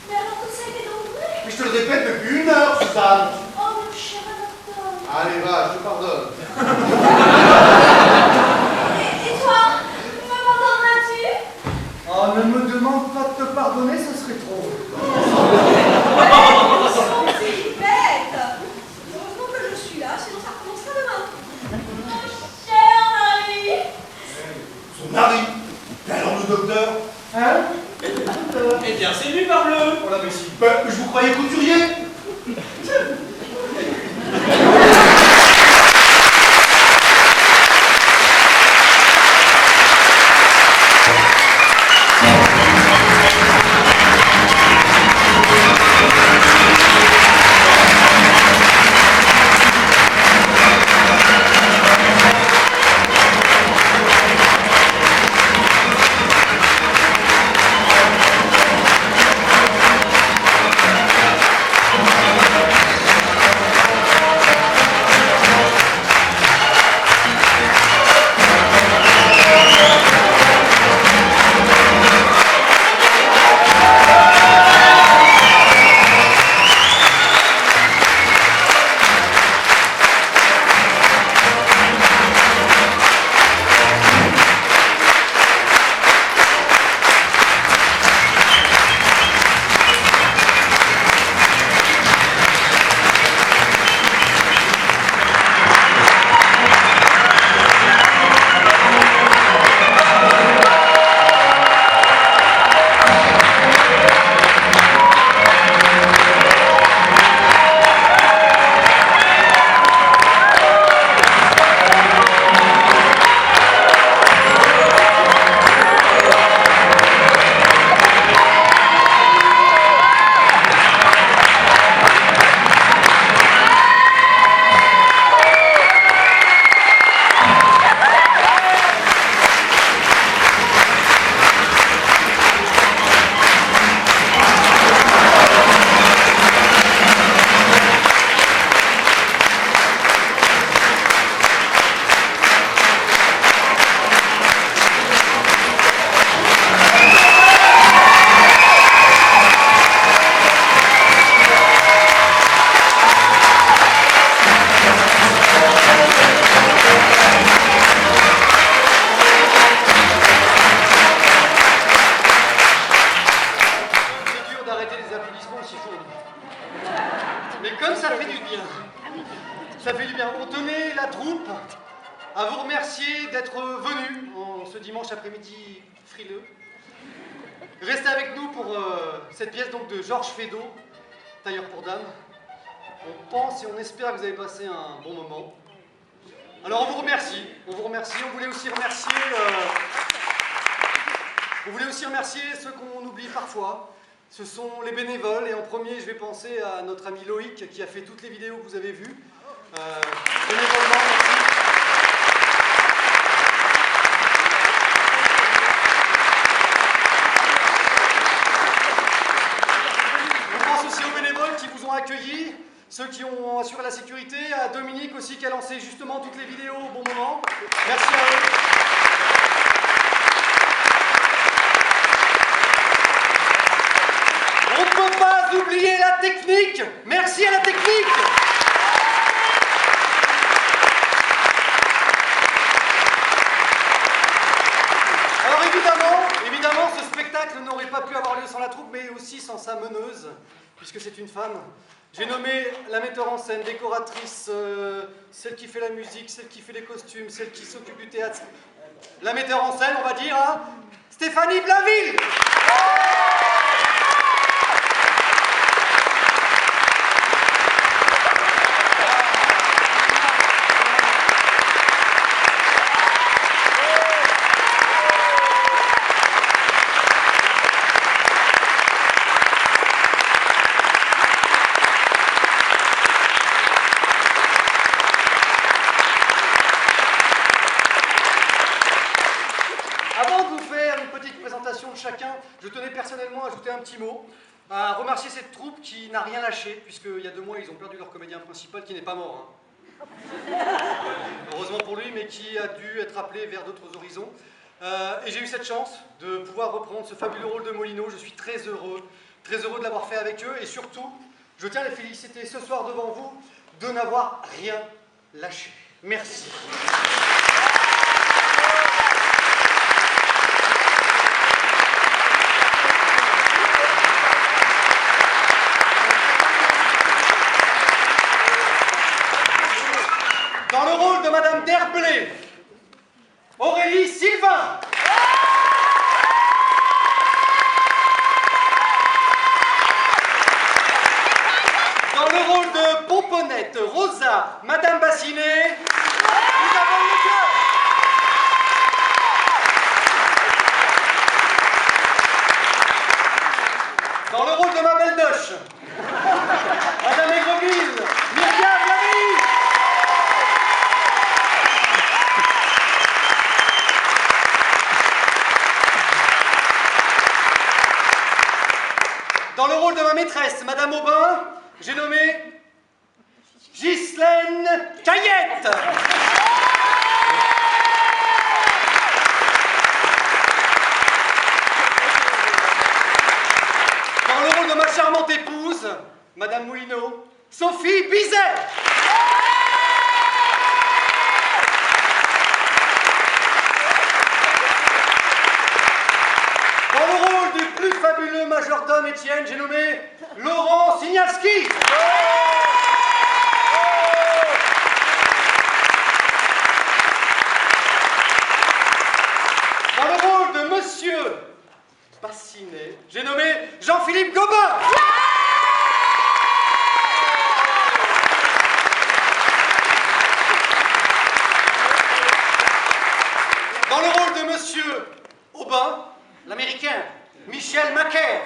Mais alors tout ça était donc vrai? Mais je te le répète depuis 1 heure, Suzanne. Oh, mon cher Anatole. Allez, va, je te pardonne. Et toi, me pardonneras-tu? Oh, ne me demande pas de te pardonner, ce serait trop. C'est bête. Heureusement que je suis là, sinon ça recommencera demain. ce docteur? Hein? Eh bien, c'est lui, parbleu! Oh la messie. Ben, je vous croyais couturier? Ça fait du bien. On tenait la troupe à vous remercier d'être venus en ce dimanche après-midi frileux. Restez avec nous pour cette pièce donc de Georges Feydeau, Tailleur pour dames. On pense et on espère que vous avez passé un bon moment. Alors on vous remercie, on voulait aussi remercier ceux qu'on oublie parfois. Ce sont les bénévoles et en premier je vais penser à notre ami Loïc qui a fait toutes les vidéos que vous avez vues. Bénévolement, merci. On pense aussi aux bénévoles qui vous ont accueillis, ceux qui ont assuré la sécurité, à Dominique aussi qui a lancé justement toutes les vidéos au bon moment. Merci à eux. On ne peut pas oublier la technique. Merci à la technique. Alors évidemment, ce spectacle n'aurait pas pu avoir lieu sans la troupe, mais aussi sans sa meneuse, puisque c'est une femme. J'ai nommé la metteur en scène, décoratrice, celle qui fait la musique, celle qui fait les costumes, celle qui s'occupe du théâtre. La metteur en scène, on va dire, hein, Stéphanie Blainville. Chacun, je tenais personnellement à ajouter un petit mot, à remercier cette troupe qui n'a rien lâché, puisqu'il y a 2 mois, ils ont perdu leur comédien principal qui n'est pas mort. Hein. Heureusement pour lui, mais qui a dû être appelé vers d'autres horizons. Et j'ai eu cette chance de pouvoir reprendre ce fabuleux rôle de Molino. Je suis très heureux de l'avoir fait avec eux. Et surtout, je tiens à les féliciter ce soir devant vous de n'avoir rien lâché. Merci. Dans le rôle de Madame Derblé, Aurélie Sylvain. Rosa, Madame Bassinet, nous avons le cœur. Dans le rôle de ma belle Doche, Madame Aigreville, Myriam Lavie. Dans le rôle de ma maîtresse, Madame Aubin, j'ai nommé Ghislaine Caillette. Dans le rôle de ma charmante épouse, Madame Moulineau, Sophie Bizet. Dans le rôle du plus fabuleux majordome Étienne, j'ai nommé Laurent Signalski. Dans le rôle de Monsieur Bassinet, j'ai nommé Jean-Philippe Gobin. Dans le rôle de Monsieur Aubin, l'Américain, Michel Macaire.